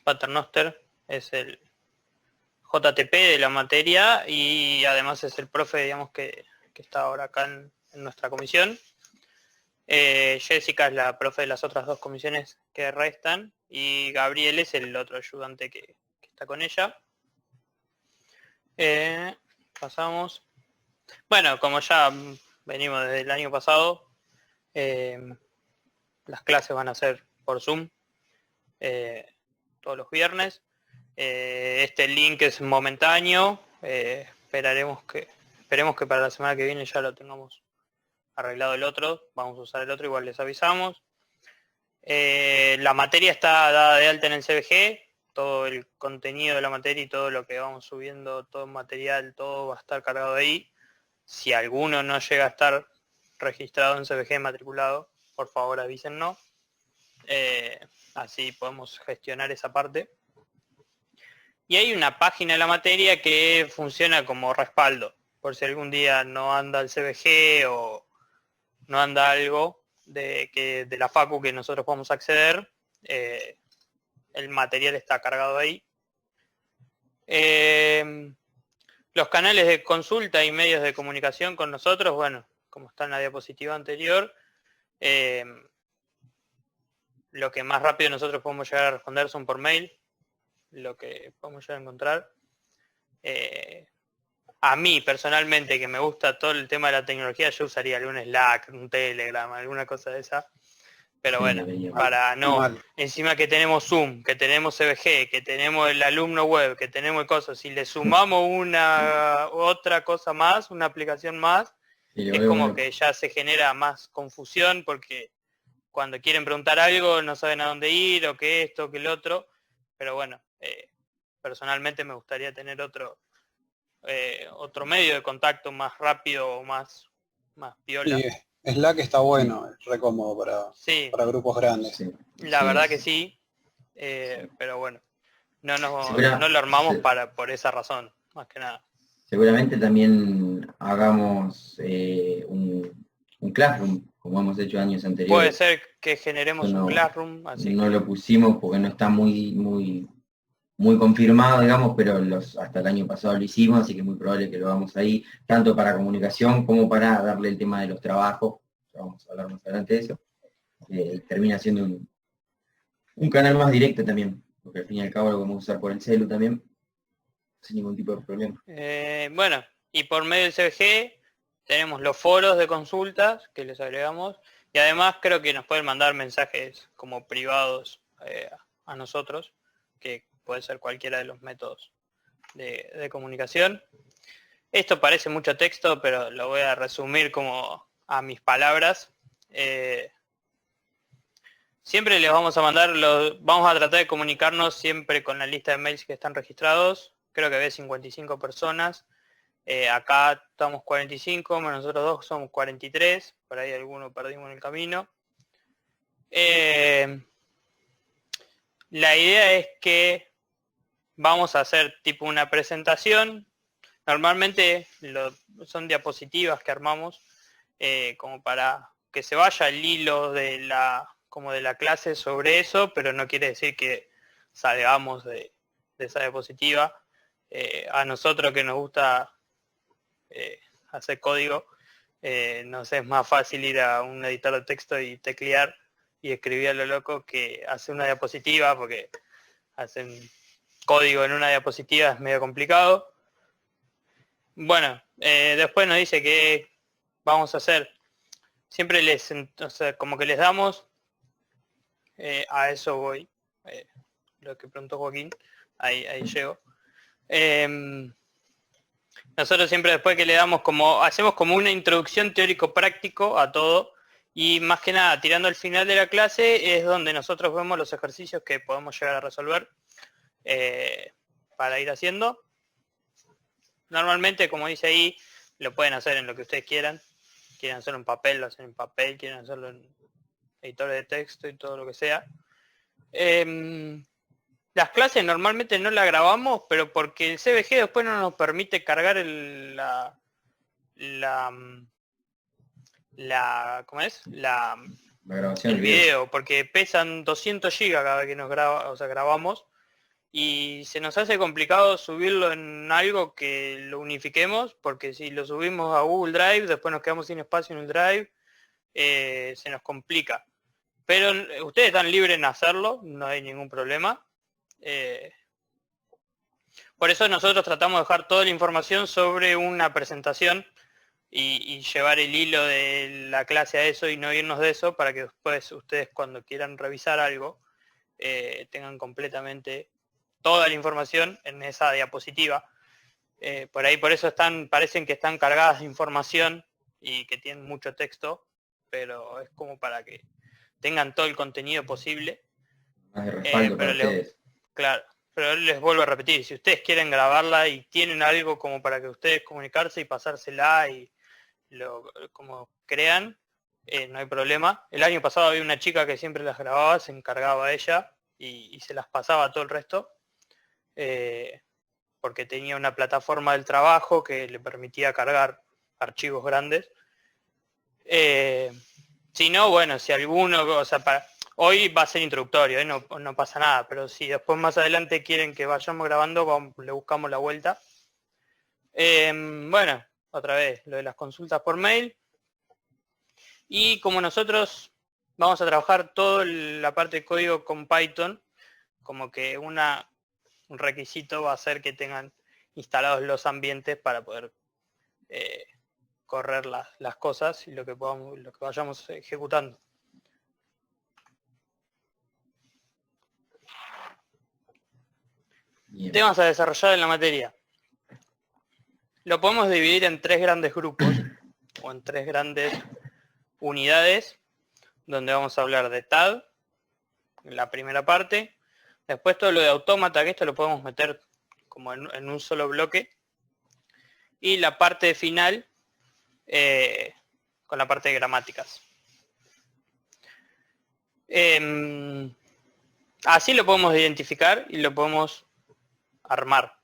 Paternoster es el JTP de la materia y además es el profe, digamos, que está ahora acá en nuestra comisión. Jessica es la profe de las otras dos comisiones que restan y Gabriel es el otro ayudante que está con ella. Pasamos. Bueno, como ya venimos desde el año pasado, las clases van a ser por Zoom todos los viernes. Este link es momentáneo. Esperemos que para la semana que viene ya lo tengamos arreglado el otro. Vamos a usar el otro, igual les avisamos. La materia está dada de alta en el CBG. Todo el contenido de la materia y todo lo que vamos subiendo, todo el material, todo va a estar cargado ahí. Si alguno no llega a estar registrado en CBG matriculado, por favor avísennos. Así podemos gestionar esa parte. Y hay una página de la materia que funciona como respaldo. Por si algún día no anda el CBG o no anda algo de la facu que nosotros podemos acceder, el material está cargado ahí. Los canales de consulta y medios de comunicación con nosotros, bueno, como está en la diapositiva anterior, lo que más rápido nosotros podemos llegar a responder son por mail, lo que podemos llegar a encontrar. A mí personalmente, que me gusta todo el tema de la tecnología, yo usaría algún Slack, un Telegram, alguna cosa de esa. Pero bueno, para no, encima que tenemos Zoom, que tenemos CBG, que tenemos el alumno web, que tenemos el coso, si le sumamos una otra cosa más, una aplicación más, es como que ya se genera más confusión porque cuando quieren preguntar algo no saben a dónde ir, o que esto, que el otro. Pero bueno, personalmente me gustaría tener otro medio de contacto más rápido, más piola. Sí, Slack está bueno, es re cómodo para grupos grandes. Sí. La verdad que sí, pero bueno, no lo armamos por esa razón, más que nada. Seguramente también hagamos un Classroom, como hemos hecho años anteriores. Puede ser que generemos un Classroom, así no lo pusimos porque no está muy confirmado, digamos, pero hasta el año pasado lo hicimos, así que es muy probable que lo hagamos ahí, tanto para comunicación como para darle el tema de los trabajos. Vamos a hablar más adelante de eso. Termina siendo un canal más directo también, porque al fin y al cabo lo vamos a usar por el celu también, sin ningún tipo de problema. Bueno, y por medio del CBG tenemos los foros de consultas que les agregamos, y además creo que nos pueden mandar mensajes como privados a nosotros, que puede ser cualquiera de los métodos de comunicación. Esto parece mucho texto, pero lo voy a resumir como a mis palabras. Siempre les vamos a mandar, vamos a tratar de comunicarnos siempre con la lista de mails que están registrados. Creo que había 55 personas. Acá estamos 45, menos nosotros dos somos 43. Por ahí alguno perdimos en el camino. La idea es que vamos a hacer tipo una presentación. Normalmente son diapositivas que armamos como para que se vaya el hilo de la clase sobre eso, pero no quiere decir que salgamos de esa diapositiva. A nosotros que nos gusta hacer código, nos es más fácil ir a un editor de texto y teclear y escribir a lo loco que hacer una diapositiva, porque hacer código en una diapositiva es medio complicado. Bueno, después nos dice que vamos a hacer, siempre como que les damos, a eso voy, lo que preguntó Joaquín, ahí llego. Nosotros siempre después que le damos hacemos como una introducción teórico-práctico a todo, y más que nada, tirando al final de la clase, es donde nosotros vemos los ejercicios que podemos llegar a resolver para ir haciendo. Normalmente, como dice ahí, lo pueden hacer en lo que ustedes quieran. Quieren hacerlo en papel, lo hacen en papel. Quieren hacerlo en editores de texto y todo lo que sea. Las clases normalmente no las grabamos, pero porque el CBG después no nos permite cargar ¿cómo es? La grabación el video, porque pesan 200 gigas cada vez que nos grabamos, y se nos hace complicado subirlo en algo que lo unifiquemos, porque si lo subimos a Google Drive, después nos quedamos sin espacio en el Drive, se nos complica. Pero ustedes están libres en hacerlo, no hay ningún problema. Por eso nosotros tratamos de dejar toda la información sobre una presentación y llevar el hilo de la clase a eso y no irnos de eso, para que después ustedes, cuando quieran revisar algo, tengan completamente toda la información en esa diapositiva. Por eso parecen que están cargadas de información y que tienen mucho texto, pero es como para que tengan todo el contenido posible. Más de respaldo para ustedes. Claro, pero les vuelvo a repetir, si ustedes quieren grabarla y tienen algo como para que ustedes comunicarse y pasársela y como crean, no hay problema. El año pasado había una chica que siempre las grababa, se encargaba ella y se las pasaba a todo el resto, porque tenía una plataforma del trabajo que le permitía cargar archivos grandes. Si no, bueno, si alguno, o sea, hoy va a ser introductorio, no pasa nada, pero si después más adelante quieren que vayamos grabando, le buscamos la vuelta. Bueno, otra vez, lo de las consultas por mail. Y como nosotros vamos a trabajar toda la parte de código con Python, como que un requisito va a ser que tengan instalados los ambientes para poder correr las cosas y lo que vayamos ejecutando. Bien. Temas a desarrollar en la materia. Lo podemos dividir en 3 grandes grupos o en 3 grandes unidades, donde vamos a hablar de TAD, en la primera parte. Después todo lo de autómata, que esto lo podemos meter como en un solo bloque. Y la parte final, con la parte de gramáticas. Así lo podemos identificar y lo podemos armar.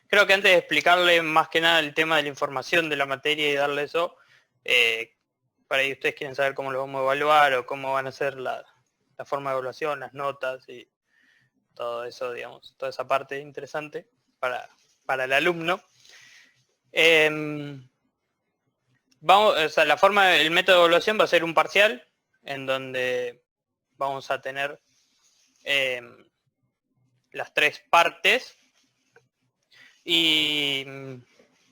Creo que antes de explicarle más que nada el tema de la información de la materia y darle eso, para ahí ustedes quieren saber cómo lo vamos a evaluar o cómo van a ser la forma de evaluación, las notas y todo eso, digamos, toda esa parte interesante para el alumno. O sea, el método de evaluación va a ser un parcial, en donde vamos a tener las 3 partes y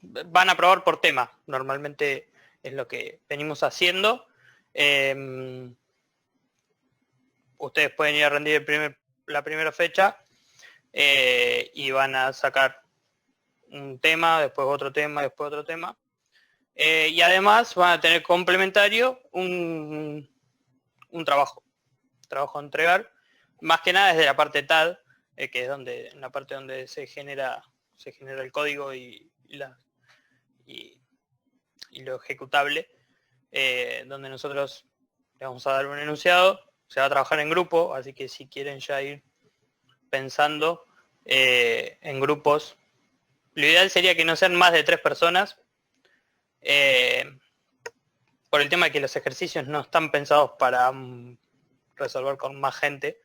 van a probar por tema. Normalmente es lo que venimos haciendo. Ustedes pueden ir a rendir la primera fecha y van a sacar un tema, después otro tema, después otro tema. Y además van a tener complementario un trabajo a entregar, más que nada desde la parte TAD, que es la parte donde se genera el código y lo ejecutable, donde nosotros le vamos a dar un enunciado. Se va a trabajar en grupo, así que si quieren ya ir pensando en grupos, lo ideal sería que no sean más de 3 personas, por el tema de que los ejercicios no están pensados para resolver con más gente.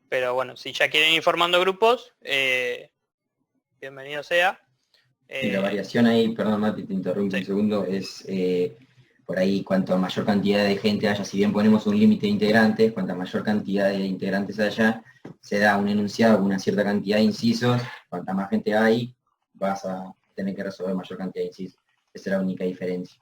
Pero bueno, si ya quieren ir formando grupos, bienvenido sea. Y la variación ahí, perdón Mati, te interrumpo un segundo, es por ahí cuanto mayor cantidad de gente haya, si bien ponemos un límite de integrantes, cuanta mayor cantidad de integrantes haya, se da un enunciado con una cierta cantidad de incisos, cuanta más gente hay, vas a tener que resolver mayor cantidad de incisos. Esa es la única diferencia.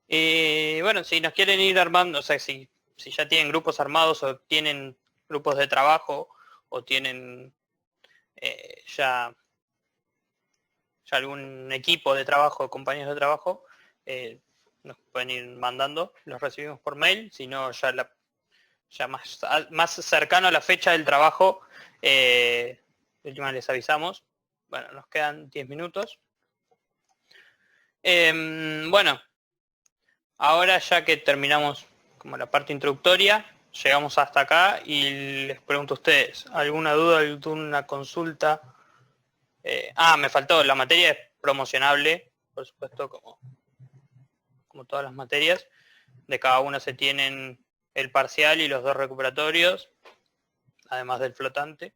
Bueno, si nos quieren ir armando, o sea, si ya tienen grupos armados o tienen grupos de trabajo o tienen ya algún equipo de trabajo, compañeros de trabajo, nos pueden ir mandando, los recibimos por mail. Si no, ya más cercano a la fecha del trabajo, de última les avisamos. Bueno, nos quedan 10 minutos. Bueno, ahora ya que terminamos como la parte introductoria, llegamos hasta acá y les pregunto a ustedes, ¿alguna duda, alguna consulta? Me faltó, la materia es promocionable, por supuesto, como como todas las materias. De cada una se tienen el parcial y los 2 recuperatorios, además del flotante.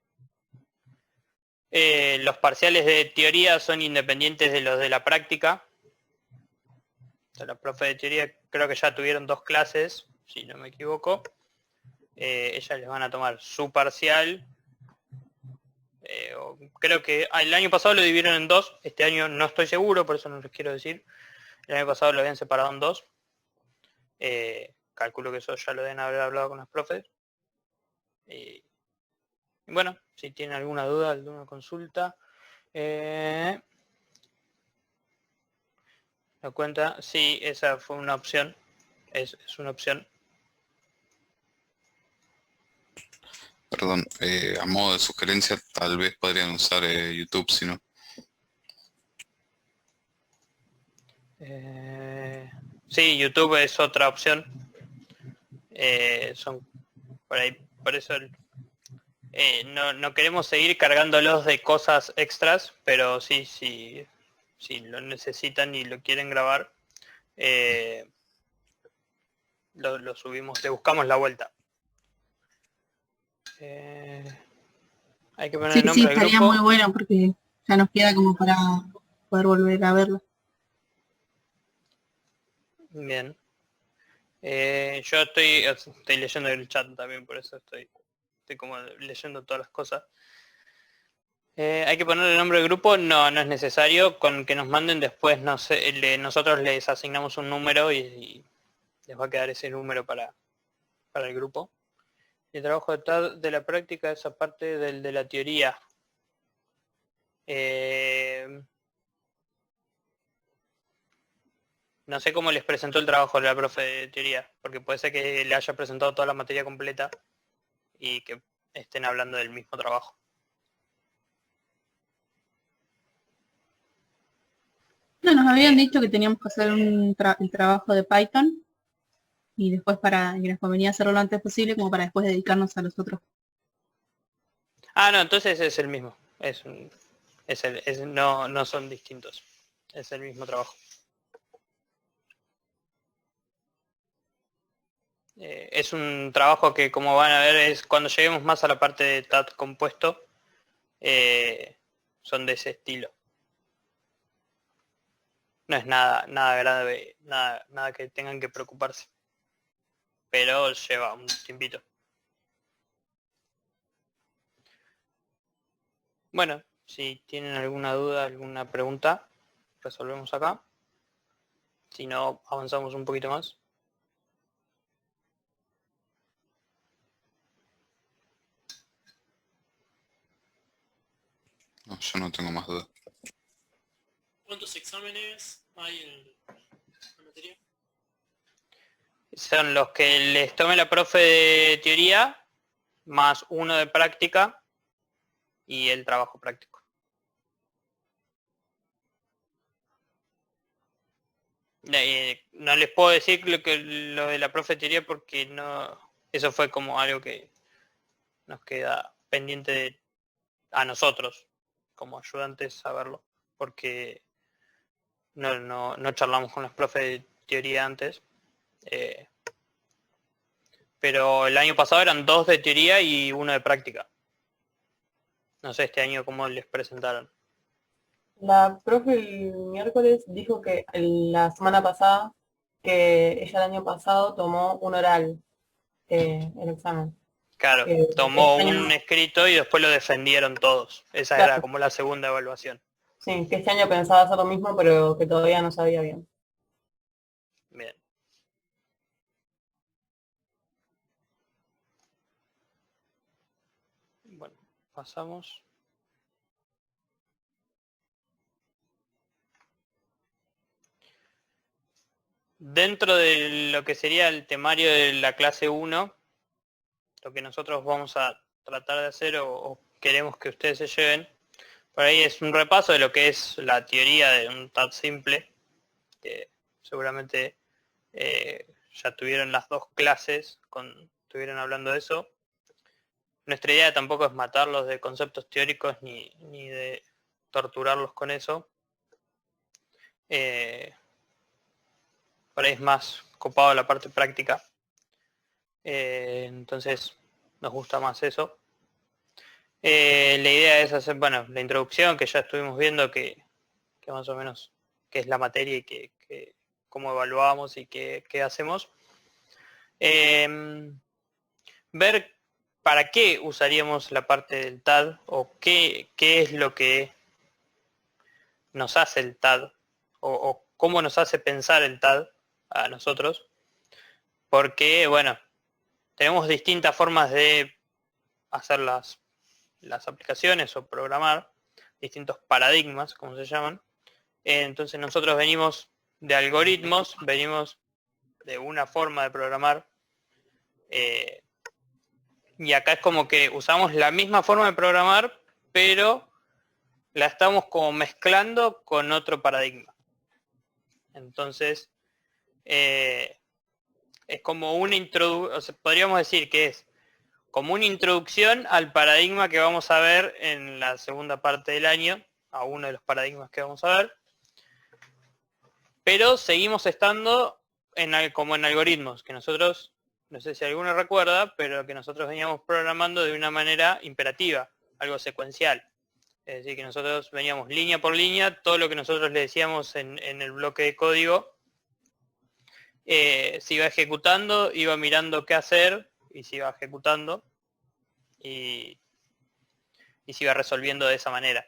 Los parciales de teoría son independientes de los de la práctica. O sea, la profe de teoría creo que ya tuvieron 2 clases, si no me equivoco. Ellas les van a tomar su parcial. Creo que el año pasado lo dividieron en 2, este año no estoy seguro, por eso no les quiero decir. El año pasado lo habían separado en 2. Calculo que eso ya lo deben haber hablado con los profes. Y bueno, si tienen alguna duda, alguna consulta. ¿La cuenta? Sí, esa fue una opción. Es una opción. Perdón, a modo de sugerencia, tal vez podrían usar YouTube, si no. Sí, YouTube es otra opción. Son por ahí, por eso no queremos seguir cargándolos de cosas extras, pero sí, si lo necesitan y lo quieren grabar, lo subimos, le buscamos la vuelta. Hay que poner el nombre del grupo. Sí, estaría muy bueno porque ya nos queda como para poder volver a verlo. Bien. Yo estoy leyendo el chat también, por eso estoy como leyendo todas las cosas. Hay que poner el nombre del grupo, no es necesario, con que nos manden después, no sé, nosotros les asignamos un número y les va a quedar ese número para el grupo. El trabajo de la práctica es aparte del de la teoría. No sé cómo les presentó el trabajo de la profe de teoría, porque puede ser que le haya presentado toda la materia completa y que estén hablando del mismo trabajo. No, nos habían dicho que teníamos que hacer el trabajo de Python y después y nos convenía hacerlo lo antes posible como para después dedicarnos a los otros. No, entonces es el mismo. No son distintos. Es el mismo trabajo. Es un trabajo que, como van a ver, es cuando lleguemos más a la parte de TAT compuesto, son de ese estilo. No es nada grave, nada que tengan que preocuparse. Pero lleva un tiempito. Bueno, si tienen alguna duda, alguna pregunta, resolvemos acá. Si no, avanzamos un poquito más. No, yo no tengo más dudas. ¿Cuántos exámenes hay en la materia? Son los que les tome la profe de teoría, más uno de práctica y el trabajo práctico. No les puedo decir lo de la profe de teoría porque no, eso fue como algo que nos queda pendiente a nosotros como ayudantes saberlo, porque no charlamos con los profes de teoría antes. Pero el año pasado eran 2 de teoría y 1 de práctica. No sé este año cómo les presentaron. La profe el miércoles dijo que la semana pasada, que ella el año pasado tomó un oral, el examen. Claro, tomó un escrito y después lo defendieron todos. Esa era como la segunda evaluación. Sí, que este año pensaba hacer lo mismo, pero que todavía no sabía bien. Bien. Bueno, pasamos. Dentro de lo que sería el temario de la clase 1, lo que nosotros vamos a tratar de hacer o queremos que ustedes se lleven, por ahí es un repaso de lo que es la teoría de un TAT simple, que seguramente ya tuvieron las 2 clases, estuvieron hablando de eso. Nuestra idea tampoco es matarlos de conceptos teóricos ni de torturarlos con eso. por ahí es más copado la parte práctica. Entonces nos gusta más eso. La idea es hacer, bueno, la introducción que ya estuvimos viendo que más o menos qué es la materia y que cómo evaluamos y qué hacemos. Ver para qué usaríamos la parte del TAD o qué es lo que nos hace el TAD o cómo nos hace pensar el TAD a nosotros. Porque, bueno, tenemos distintas formas de hacer las aplicaciones o programar, distintos paradigmas, como se llaman. Entonces nosotros venimos de algoritmos, venimos de una forma de programar, y acá es como que usamos la misma forma de programar, pero la estamos como mezclando con otro paradigma. Entonces, es como una introducción, o sea, podríamos decir que es como una introducción al paradigma que vamos a ver en la segunda parte del año, a uno de los paradigmas que vamos a ver. Pero seguimos estando como en algoritmos, que nosotros, no sé si alguno recuerda, pero que nosotros veníamos programando de una manera imperativa, algo secuencial. Es decir, que nosotros veníamos línea por línea, todo lo que nosotros le decíamos en el bloque de código, se iba ejecutando, iba mirando qué hacer, y se iba ejecutando, y se iba resolviendo de esa manera.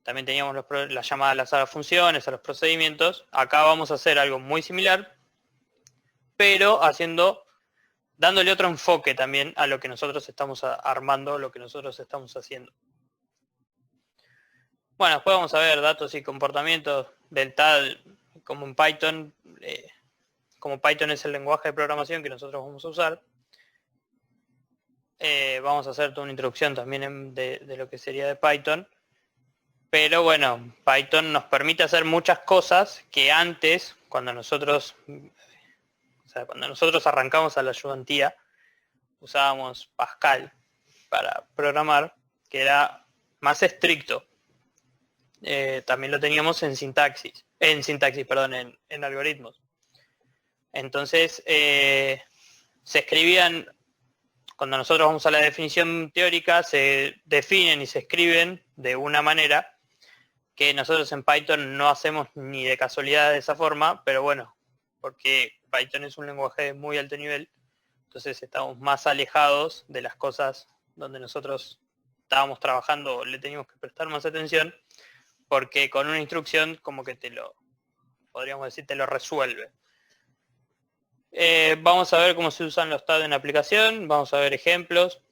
También teníamos las llamadas a las funciones, a los procedimientos. Acá vamos a hacer algo muy similar, pero dándole otro enfoque también a lo que nosotros estamos armando, lo que nosotros estamos haciendo. Bueno, después vamos a ver datos y comportamientos del TAD como en Python. Como Python es el lenguaje de programación que nosotros vamos a usar. Vamos a hacer toda una introducción también de lo que sería de Python. Pero bueno, Python nos permite hacer muchas cosas que antes, cuando nosotros arrancamos a la ayudantía, usábamos Pascal para programar, que era más estricto. También lo teníamos en algoritmos. Entonces, se escribían, cuando nosotros vamos a la definición teórica, se definen y se escriben de una manera que nosotros en Python no hacemos ni de casualidad de esa forma, pero bueno, porque Python es un lenguaje de muy alto nivel, entonces estamos más alejados de las cosas donde nosotros estábamos trabajando, le teníamos que prestar más atención, porque con una instrucción como que podríamos decir, te lo resuelve. Vamos a ver cómo se usan los TAD en aplicación, vamos a ver ejemplos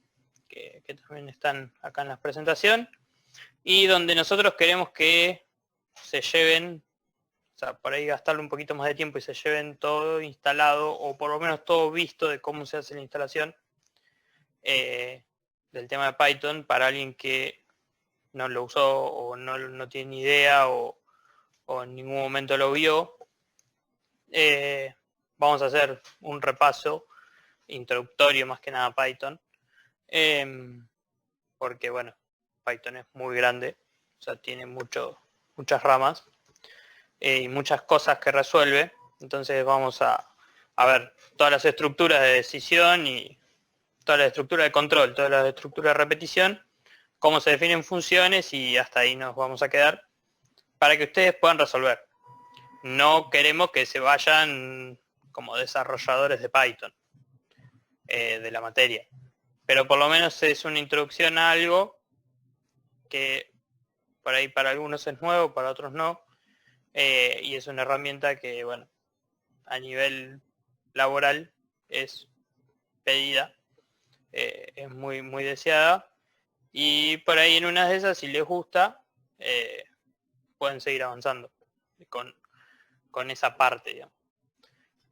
que también están acá en la presentación, y donde nosotros queremos que se lleven, o sea, por ahí gastarle un poquito más de tiempo y se lleven todo instalado, o por lo menos todo visto de cómo se hace la instalación del tema de Python para alguien que no lo usó o no tiene ni idea o en ningún momento lo vio. Vamos a hacer un repaso introductorio más que nada a Python, porque bueno, Python es muy grande, o sea, tiene muchas ramas y muchas cosas que resuelve. Entonces vamos a ver todas las estructuras de decisión y toda la estructura de control, toda la estructura de repetición, cómo se definen funciones, y hasta ahí nos vamos a quedar para que ustedes puedan resolver. No queremos que se vayan como desarrolladores de Python, de la materia, pero por lo menos es una introducción a algo que por ahí para algunos es nuevo, para otros no, y es una herramienta que, bueno, a nivel laboral es pedida, es muy, muy deseada, y por ahí en una de esas, si les gusta, pueden seguir avanzando con esa parte, digamos.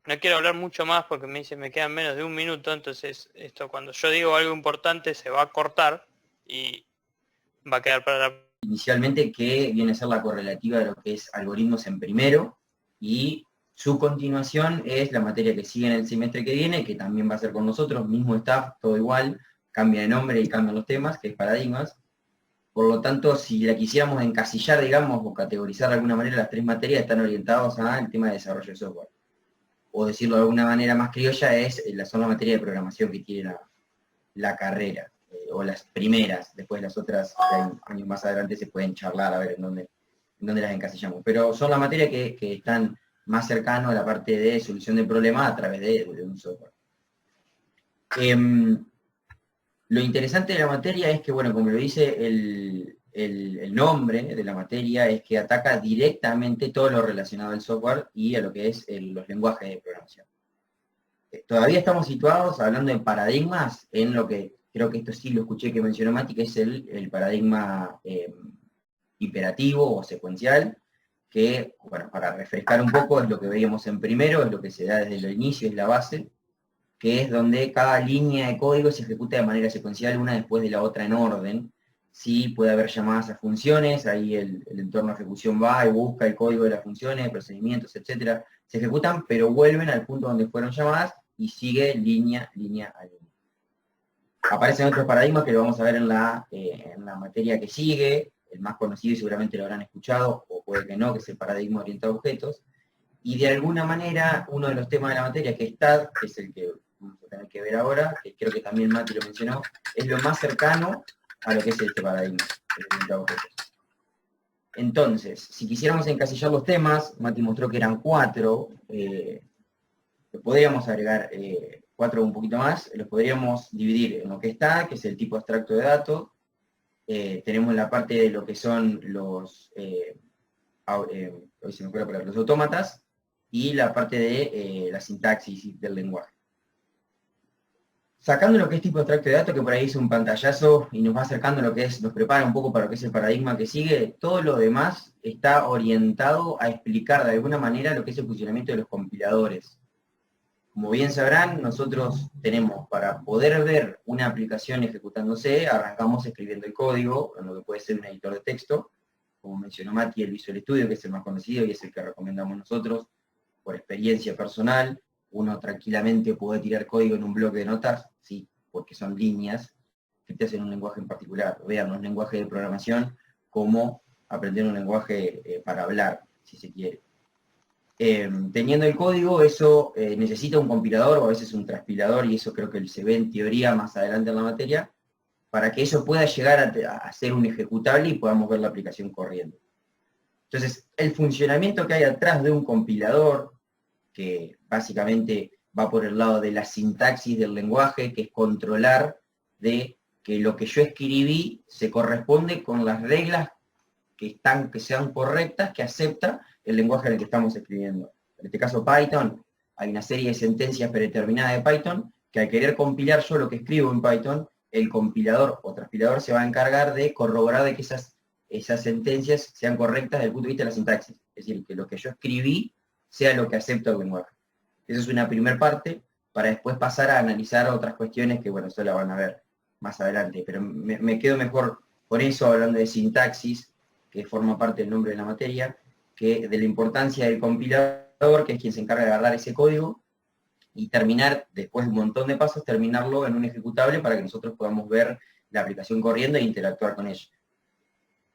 No quiero hablar mucho más porque me quedan menos de un minuto, entonces esto, cuando yo digo algo importante, se va a cortar y va a quedar para la... Inicialmente, que viene a ser la correlativa de lo que es algoritmos en primero, y su continuación es la materia que sigue en el semestre que viene, que también va a ser con nosotros, mismo staff, todo igual, cambia de nombre y cambian los temas, que es paradigmas. Por lo tanto, si la quisiéramos encasillar, digamos, o categorizar de alguna manera, las tres materias están orientadas al tema de desarrollo de software. o decirlo de alguna manera más criolla, es la sola materia de programación que tiene la carrera, o las primeras, después las otras años más adelante se pueden charlar a ver en dónde las encasillamos. Pero son las materias que están más cercanos a la parte de solución de problemas a través de un software. Lo interesante de la materia es que, bueno, como lo dice el nombre de la materia, es que ataca directamente todo lo relacionado al software y a lo que es los lenguajes de programación. Todavía estamos situados, hablando de paradigmas, en lo que, creo que esto sí lo escuché que mencionó Mati, que es el paradigma imperativo o secuencial, que, bueno, para refrescar un poco, es lo que veíamos en primero, es lo que se da desde el inicio, es la base, que es donde cada línea de código se ejecuta de manera secuencial, una después de la otra en orden. Sí, puede haber llamadas a funciones, ahí el entorno de ejecución va y busca el código de las funciones, procedimientos, etcétera, se ejecutan, pero vuelven al punto donde fueron llamadas y sigue línea a línea. Aparecen otros paradigmas que lo vamos a ver en la materia que sigue, el más conocido y seguramente lo habrán escuchado, o puede que no, que es el paradigma orientado a objetos, y de alguna manera uno de los temas de la materia, que está, que es el que vamos a tener que ver ahora, que creo que también Mati lo mencionó, es lo más cercano a lo que es este paradigma orientado a objetos. Entonces, si quisiéramos encasillar los temas, Mati mostró que eran 4, podríamos agregar 4 un poquito más, los podríamos dividir en lo que está, que es el tipo abstracto de datos. Tenemos la parte de lo que son los autómatas y la parte de la sintaxis del lenguaje. Sacando lo que es tipo abstracto de datos, que por ahí es un pantallazo y nos va acercando lo que es, nos prepara un poco para lo que es el paradigma que sigue, todo lo demás está orientado a explicar de alguna manera lo que es el funcionamiento de los compiladores. Como bien sabrán, nosotros tenemos, para poder ver una aplicación ejecutándose, arrancamos escribiendo el código, en lo que puede ser un editor de texto, como mencionó Mati, el Visual Studio, que es el más conocido y es el que recomendamos nosotros, por experiencia personal. Uno tranquilamente puede tirar código en un bloque de notas, sí, porque son líneas que te hacen un lenguaje en particular. Vean los lenguajes de programación como aprender un lenguaje para hablar, si se quiere. Teniendo el código, eso necesita un compilador o a veces un transpilador, y eso creo que se ve en teoría más adelante en la materia, para que eso pueda llegar a ser un ejecutable y podamos ver la aplicación corriendo. Entonces, el funcionamiento que hay atrás de un compilador, que básicamente va por el lado de la sintaxis del lenguaje, que es controlar de que lo que yo escribí se corresponde con las reglas que sean correctas, que acepta el lenguaje en el que estamos escribiendo. En este caso Python, hay una serie de sentencias predeterminadas de Python, que al querer compilar yo lo que escribo en Python, el compilador o transpilador se va a encargar de corroborar de que esas sentencias sean correctas desde el punto de vista de la sintaxis. Es decir, que lo que yo escribí sea lo que acepta el lenguaje. Esa es una primera parte, para después pasar a analizar otras cuestiones que, bueno, eso la van a ver más adelante. Pero me quedo mejor por eso hablando de sintaxis, que forma parte del nombre de la materia, que de la importancia del compilador, que es quien se encarga de agarrar ese código, y terminar, después de un montón de pasos, terminarlo en un ejecutable para que nosotros podamos ver la aplicación corriendo e interactuar con ella.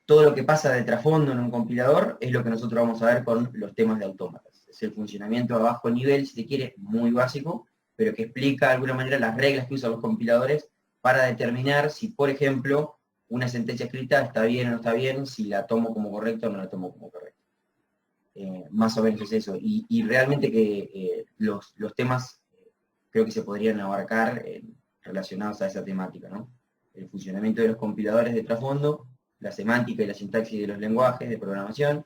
Todo lo que pasa de trasfondo en un compilador es lo que nosotros vamos a ver con los temas de autómatas. Es el funcionamiento a bajo nivel, si se quiere, muy básico, pero que explica de alguna manera las reglas que usan los compiladores para determinar si, por ejemplo, una sentencia escrita está bien o no está bien, si la tomo como correcta o no la tomo como correcta. Más o menos es eso. Y realmente que los temas creo que se podrían abarcar relacionados a esa temática, ¿no? El funcionamiento de los compiladores de trasfondo, la semántica y la sintaxis de los lenguajes de programación,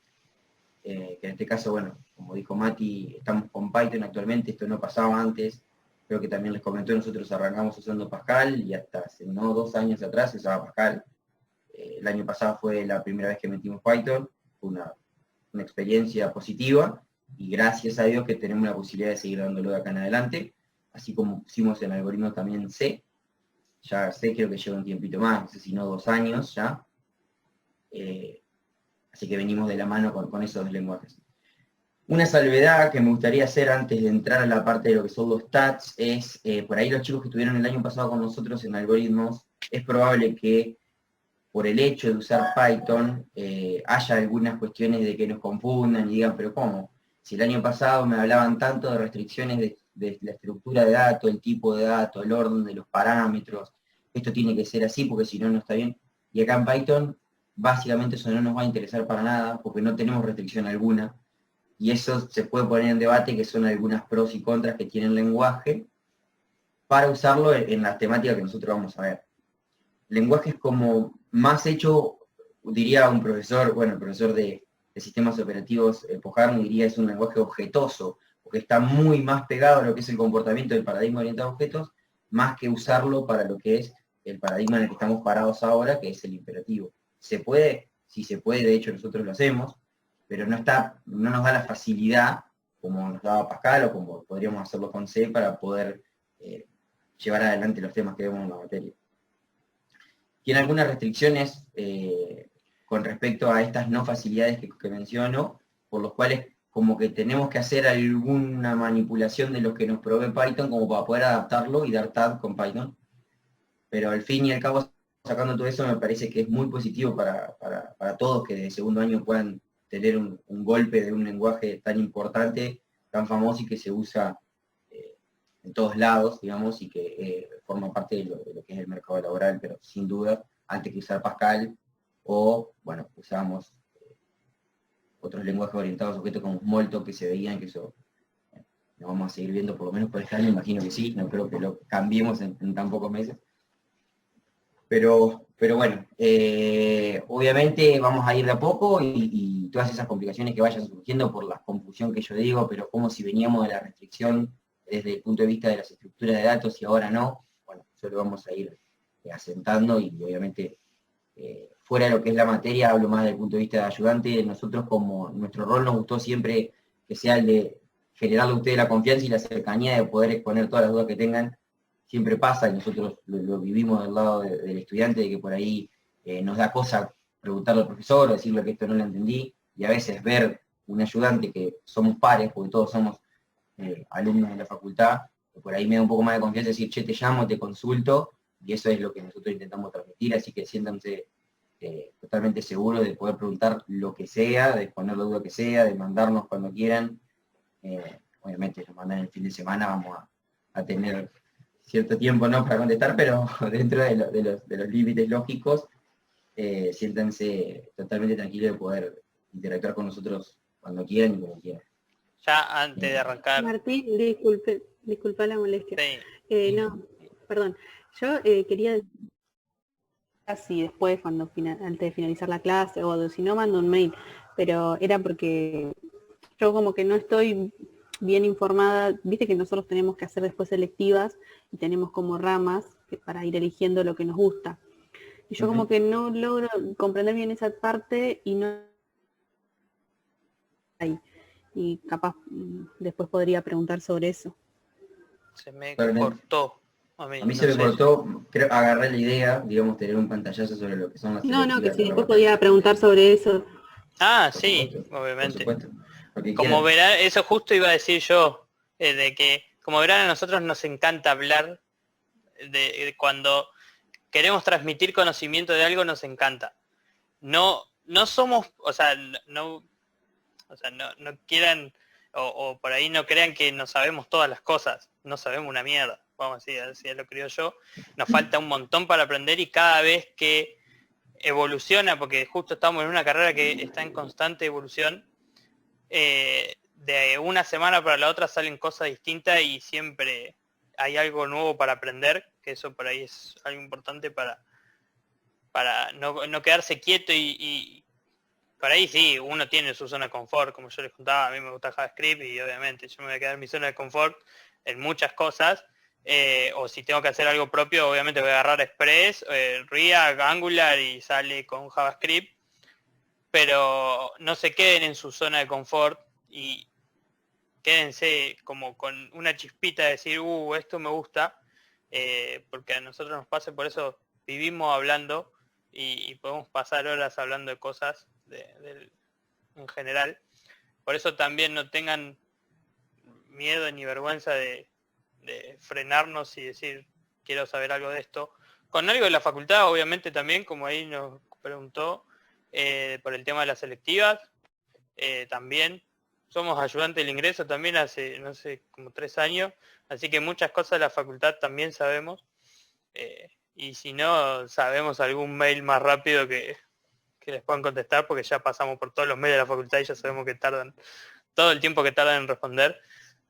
que en este caso, bueno, como dijo Mati, estamos con Python actualmente, esto no pasaba antes, creo que también les comentó, nosotros arrancamos usando Pascal y hasta hace 2 años atrás se usaba Pascal. El año pasado fue la primera vez que metimos Python, fue una experiencia positiva, y gracias a Dios que tenemos la posibilidad de seguir dándolo de acá en adelante, así como pusimos el algoritmo también C, ya C creo que lleva un tiempito más, no sé si no 2 años ya, así que venimos de la mano con esos lenguajes. Una salvedad que me gustaría hacer antes de entrar a la parte de lo que son los stats es, por ahí los chicos que estuvieron el año pasado con nosotros en algoritmos, es probable que por el hecho de usar Python haya algunas cuestiones de que nos confundan y digan, pero ¿cómo? Si el año pasado me hablaban tanto de restricciones de la estructura de datos, el tipo de datos, el orden de los parámetros, esto tiene que ser así porque si no, no está bien. Y acá en Python, básicamente eso no nos va a interesar para nada porque no tenemos restricción alguna. Y eso se puede poner en debate, que son algunas pros y contras que tiene el lenguaje para usarlo en las temáticas que nosotros vamos a ver. El lenguaje es como más hecho, diría un profesor, bueno, el profesor de sistemas operativos Pojarny diría es un lenguaje objetoso, porque está muy más pegado a lo que es el comportamiento del paradigma orientado a objetos, más que usarlo para lo que es el paradigma en el que estamos parados ahora, que es el imperativo. ¿Se puede? Sí se puede, de hecho nosotros lo hacemos, pero no nos da la facilidad como nos daba Pascal o como podríamos hacerlo con C para poder llevar adelante los temas que vemos en la materia. Tiene algunas restricciones con respecto a estas no facilidades que menciono, por los cuales como que tenemos que hacer alguna manipulación de lo que nos provee Python como para poder adaptarlo y dar tab con Python. Pero al fin y al cabo, sacando todo eso, me parece que es muy positivo para todos que de segundo año puedan tener un golpe de un lenguaje tan importante, tan famoso y que se usa en todos lados, digamos, y que forma parte de lo que es el mercado laboral, pero sin duda, antes que usar Pascal, o, bueno, usábamos otros lenguajes orientados a objetos como Smalltalk que se veían, que eso lo vamos a seguir viendo por lo menos por este año, imagino que sí, no creo que lo cambiemos en tan pocos meses. Pero bueno, obviamente vamos a ir de a poco y todas esas complicaciones que vayan surgiendo por la confusión que yo digo, pero como si veníamos de la restricción desde el punto de vista de las estructuras de datos y ahora no, bueno, eso lo vamos a ir asentando y obviamente fuera de lo que es la materia, hablo más desde el punto de vista de ayudante, nosotros como nuestro rol nos gustó siempre que sea el de generarle a ustedes la confianza y la cercanía de poder exponer todas las dudas que tengan. Siempre pasa, y nosotros lo vivimos del lado del estudiante, de que por ahí nos da cosa preguntarle al profesor o decirle que esto no lo entendí, y a veces ver un ayudante que somos pares, porque todos somos alumnos de la facultad, por ahí me da un poco más de confianza decir, che, te llamo, te consulto, y eso es lo que nosotros intentamos transmitir, así que siéntanse totalmente seguros de poder preguntar lo que sea, de exponer la duda que sea, de mandarnos cuando quieran. Obviamente nos mandan el fin de semana, vamos a tener cierto tiempo no para contestar, pero dentro de los límites lógicos, siéntanse totalmente tranquilos de poder interactuar con nosotros cuando quieran y como quieran. Ya antes de arrancar. Martín, disculpa la molestia. Sí. No, perdón. Yo quería decir así después, antes de finalizar la clase, o si no mando un mail, pero era porque yo como que no estoy bien informada, viste que nosotros tenemos que hacer después selectivas y tenemos como ramas para ir eligiendo lo que nos gusta. Y yo como que no logro comprender bien esa parte y no hay. Y capaz después podría preguntar sobre eso. Se me cortó. A mí se me cortó, creo, agarré la idea, digamos, tener un pantallazo sobre lo que son las selectivas. No, que si después podía preguntar sobre eso. Ah, sí, obviamente. Por supuesto. Como verán, eso justo iba a decir yo, de que, como verán, a nosotros nos encanta hablar de cuando queremos transmitir conocimiento de algo, nos encanta. No somos, no quieran, o por ahí no crean que no sabemos todas las cosas, no sabemos una mierda, vamos a decir, así lo creo yo. Nos falta un montón para aprender y cada vez que evoluciona, porque justo estamos en una carrera que está en constante evolución, de una semana para la otra salen cosas distintas y siempre hay algo nuevo para aprender, que eso por ahí es algo importante para no quedarse quieto y por ahí sí, uno tiene su zona de confort, como yo les contaba, a mí me gusta JavaScript y obviamente yo me voy a quedar en mi zona de confort en muchas cosas, o si tengo que hacer algo propio, obviamente voy a agarrar Express, React, Angular y sale con JavaScript, pero no se queden en su zona de confort y quédense como con una chispita de decir, esto me gusta, porque a nosotros nos pasa, por eso vivimos hablando y podemos pasar horas hablando de cosas en general. Por eso también no tengan miedo ni vergüenza de frenarnos y decir, quiero saber algo de esto. Con algo de la facultad, obviamente también, como ahí nos preguntó, por el tema de las selectivas, también somos ayudantes del ingreso también hace, no sé, como 3 años, así que muchas cosas de la facultad también sabemos. Y si no, sabemos algún mail más rápido que les puedan contestar, porque ya pasamos por todos los mails de la facultad y ya sabemos que tardan todo el tiempo que tardan en responder.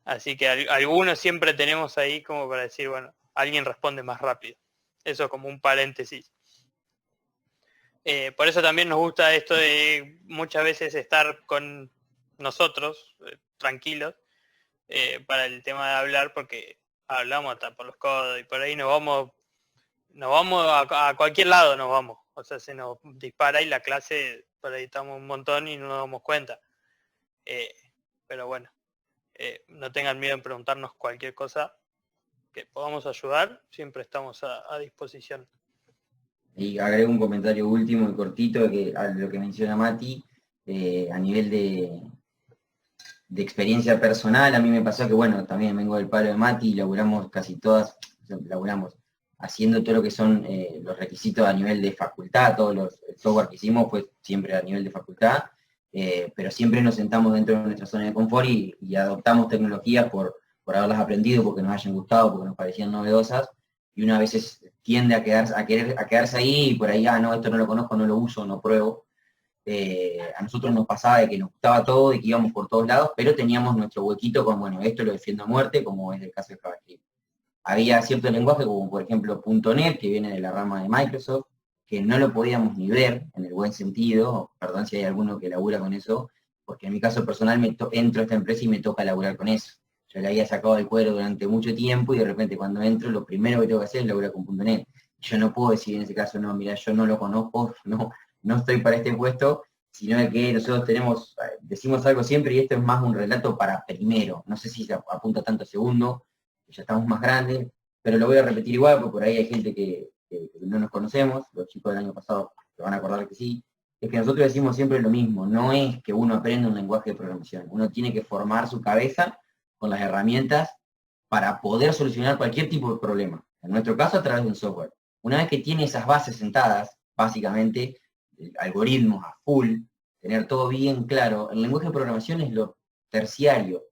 Así que algunos siempre tenemos ahí como para decir, bueno, alguien responde más rápido. Eso como un paréntesis. Por eso también nos gusta esto de muchas veces estar con nosotros, tranquilos, para el tema de hablar, porque hablamos hasta por los codos y por ahí nos vamos a cualquier lado, nos vamos. O sea, se nos dispara y la clase, por ahí estamos un montón y no nos damos cuenta. Pero bueno, no tengan miedo en preguntarnos cualquier cosa que podamos ayudar, siempre estamos a disposición. Y agrego un comentario último y cortito que a lo que menciona Mati, a nivel de experiencia personal. A mí me pasó que, bueno, también vengo del palo de Mati y laburamos casi todas, haciendo todo lo que son los requisitos a nivel de facultad, el software que hicimos fue siempre a nivel de facultad, pero siempre nos sentamos dentro de nuestra zona de confort y adoptamos tecnologías por haberlas aprendido, porque nos hayan gustado, porque nos parecían novedosas, y una vez tiende a quedarse ahí y por ahí, no, esto no lo conozco, no lo uso, no pruebo. A nosotros nos pasaba de que nos gustaba todo, de que íbamos por todos lados, pero teníamos nuestro huequito con, bueno, esto lo defiendo a muerte, como es el caso de JavaScript. Había cierto lenguaje, como por ejemplo .NET, que viene de la rama de Microsoft, que no lo podíamos ni ver, en el buen sentido, perdón si hay alguno que labura con eso, porque en mi caso personal entro a esta empresa y me toca laburar con eso. Yo le había sacado el cuero durante mucho tiempo y de repente cuando entro, lo primero que tengo que hacer es laburar con .NET. Yo no puedo decir en ese caso, no, mira, yo no lo conozco, no estoy para este puesto, sino que nosotros decimos algo siempre y esto es más un relato para primero, no sé si se apunta tanto a segundo, ya estamos más grandes, pero lo voy a repetir igual porque por ahí hay gente que no nos conocemos, los chicos del año pasado se van a acordar que sí, es que nosotros decimos siempre lo mismo, no es que uno aprenda un lenguaje de programación, uno tiene que formar su cabeza con las herramientas para poder solucionar cualquier tipo de problema, en nuestro caso a través de un software. Una vez que tiene esas bases sentadas, básicamente, algoritmos a full, tener todo bien claro, el lenguaje de programación es lo terciario,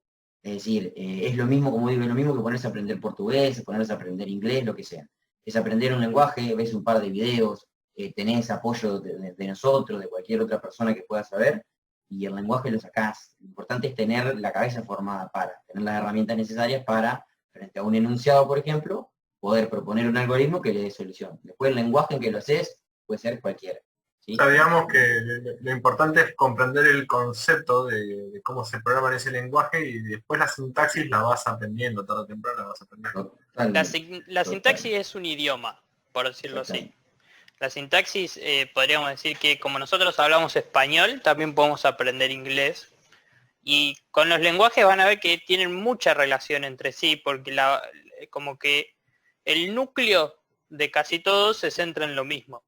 es decir, es lo mismo, como digo, es lo mismo que ponerse a aprender portugués, ponerse a aprender inglés, lo que sea. Es aprender un lenguaje, ves un par de videos, tenés apoyo de nosotros, de cualquier otra persona que pueda saber, y el lenguaje lo sacás. Lo importante es tener la cabeza formada para, tener las herramientas necesarias para, frente a un enunciado, por ejemplo, poder proponer un algoritmo que le dé solución. Después el lenguaje en que lo haces puede ser cualquiera. ¿Sí? O sea, digamos que lo importante es comprender el concepto de cómo se programa en ese lenguaje y después la sintaxis la vas aprendiendo, tarde o temprano la vas aprendiendo. La sintaxis es un idioma, por decirlo así. La sintaxis, podríamos decir que como nosotros hablamos español, también podemos aprender inglés. Y con los lenguajes van a ver que tienen mucha relación entre sí, porque como que el núcleo de casi todos se centra en lo mismo.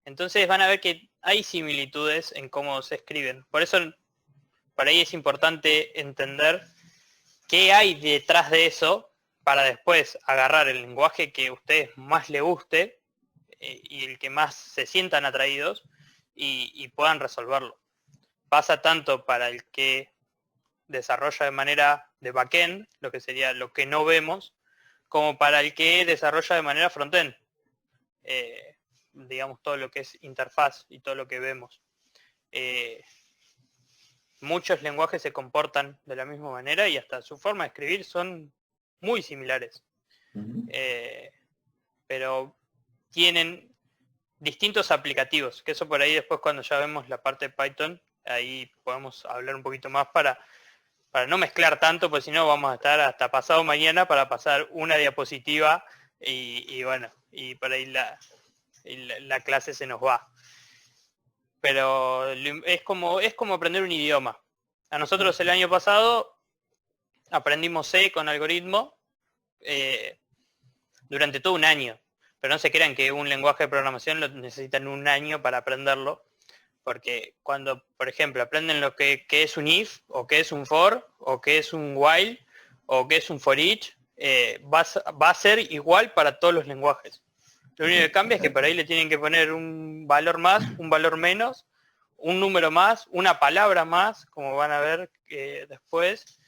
Entonces van a ver que hay similitudes en cómo se escriben. Por eso, para ahí es importante entender qué hay detrás de eso, para después agarrar el lenguaje que a ustedes más les guste, y el que más se sientan atraídos y puedan resolverlo. Pasa tanto para el que desarrolla de manera de backend, lo que sería lo que no vemos, como para el que desarrolla de manera frontend. Digamos todo lo que es interfaz y todo lo que vemos. Muchos lenguajes se comportan de la misma manera y hasta su forma de escribir son muy similares. Pero tienen distintos aplicativos, que eso por ahí después cuando ya vemos la parte de Python, ahí podemos hablar un poquito más para no mezclar tanto, pues si no vamos a estar hasta pasado mañana para pasar una diapositiva y bueno, y por ahí la clase se nos va. Pero es como aprender un idioma. A nosotros el año pasado aprendimos C con algoritmo durante todo un año. Pero no se crean que un lenguaje de programación lo necesitan un año para aprenderlo, porque cuando, por ejemplo, aprenden lo que es un if, o que es un for, o que es un while, o que es un for each, va a ser igual para todos los lenguajes. Lo único que cambia es que por ahí le tienen que poner un valor más, un valor menos, un número más, una palabra más, como van a ver después,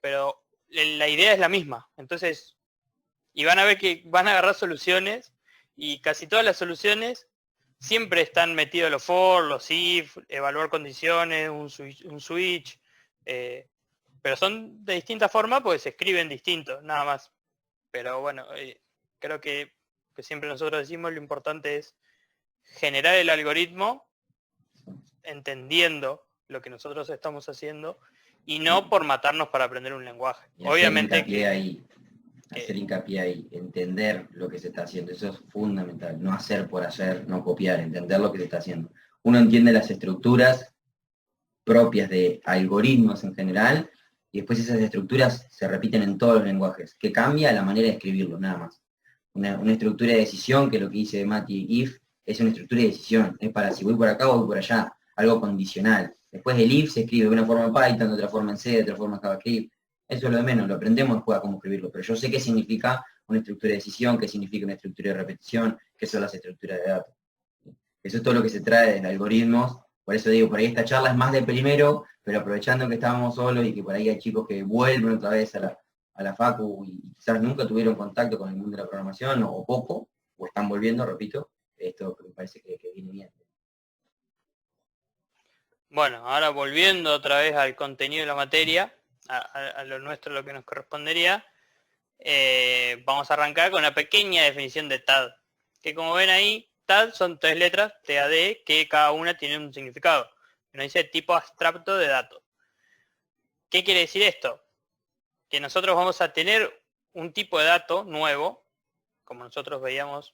pero la idea es la misma. Entonces, y van a ver que van a agarrar soluciones, y casi todas las soluciones siempre están metidos los for, los if, evaluar condiciones, un switch, pero son de distinta forma porque se escriben distinto, nada más. Pero bueno, creo que siempre nosotros decimos lo importante es generar el algoritmo entendiendo lo que nosotros estamos haciendo y no por matarnos para aprender un lenguaje. Y Obviamente hacer hincapié ahí, entender lo que se está haciendo, eso es fundamental, no hacer por hacer, no copiar, entender lo que se está haciendo. Uno entiende las estructuras propias de algoritmos en general, y después esas estructuras se repiten en todos los lenguajes, que cambia la manera de escribirlo, nada más. Una estructura de decisión, que lo que dice Mati if, es una estructura de decisión, es para si voy por acá o voy por allá, algo condicional. Después el if se escribe de una forma en Python, de otra forma en C, de otra forma en JavaScript. Eso es lo de menos, lo aprendemos después a cómo escribirlo, pero yo sé qué significa una estructura de decisión, qué significa una estructura de repetición, qué son las estructuras de datos. Eso es todo lo que se trae de algoritmos. Por eso digo, por ahí esta charla es más de primero, pero aprovechando que estábamos solos y que por ahí hay chicos que vuelven otra vez a la facu y quizás nunca tuvieron contacto con el mundo de la programación, o poco, o están volviendo, repito, esto me parece que viene bien. Bueno, ahora volviendo otra vez al contenido de la materia, a lo nuestro, lo que nos correspondería, vamos a arrancar con una pequeña definición de TAD, que como ven ahí, TAD son 3 letras, TAD, que cada una tiene un significado. Nos dice tipo abstracto de datos. ¿Qué quiere decir esto? Que nosotros vamos a tener un tipo de dato nuevo, como nosotros vemos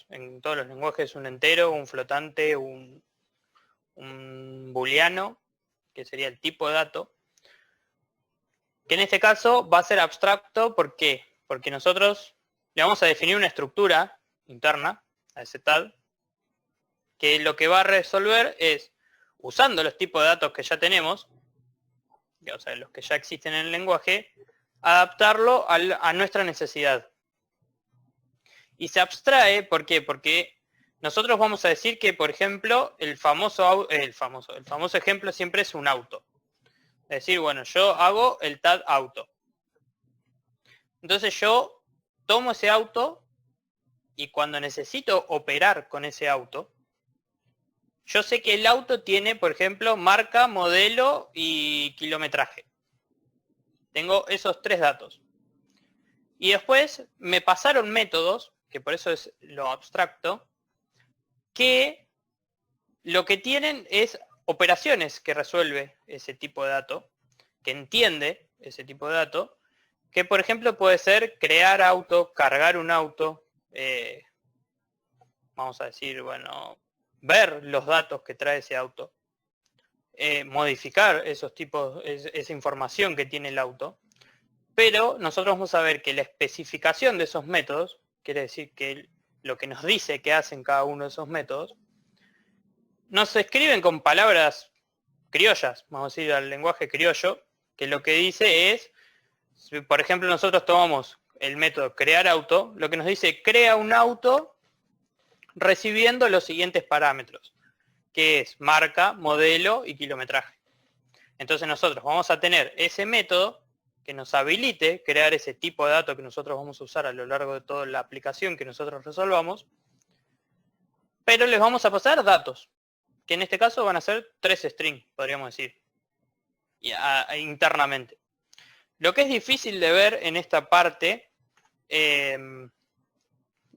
en todos los lenguajes, un entero, un flotante, un booleano, que sería el tipo de dato, que en este caso va a ser abstracto. ¿Por qué? Porque nosotros le vamos a definir una estructura interna a ese TAD, que lo que va a resolver es, usando los tipos de datos que ya tenemos, o sea, los que ya existen en el lenguaje, adaptarlo a nuestra necesidad. Y se abstrae, ¿por qué? Porque nosotros vamos a decir que, por ejemplo, el famoso ejemplo siempre es un auto. Es decir, bueno, yo hago el TAD auto. Entonces yo tomo ese auto y cuando necesito operar con ese auto, yo sé que el auto tiene, por ejemplo, marca, modelo y kilometraje. Tengo esos 3 datos. Y después me pasaron métodos, que por eso es lo abstracto, que lo que tienen es operaciones que resuelve ese tipo de dato, que entiende ese tipo de dato, que por ejemplo puede ser crear auto, cargar un auto, vamos a decir, bueno, ver los datos que trae ese auto, modificar esos tipos, esa información que tiene el auto, pero nosotros vamos a ver que la especificación de esos métodos, quiere decir que lo que nos dice que hacen cada uno de esos métodos, no se escriben con palabras criollas, vamos a ir al lenguaje criollo, que lo que dice es, por ejemplo, nosotros tomamos el método crear auto, lo que nos dice crea un auto recibiendo los siguientes parámetros, que es marca, modelo y kilometraje. Entonces nosotros vamos a tener ese método que nos habilite crear ese tipo de datos que nosotros vamos a usar a lo largo de toda la aplicación que nosotros resolvamos, pero les vamos a pasar datos, que en este caso van a ser 3 strings, podríamos decir, internamente. Lo que es difícil de ver en esta parte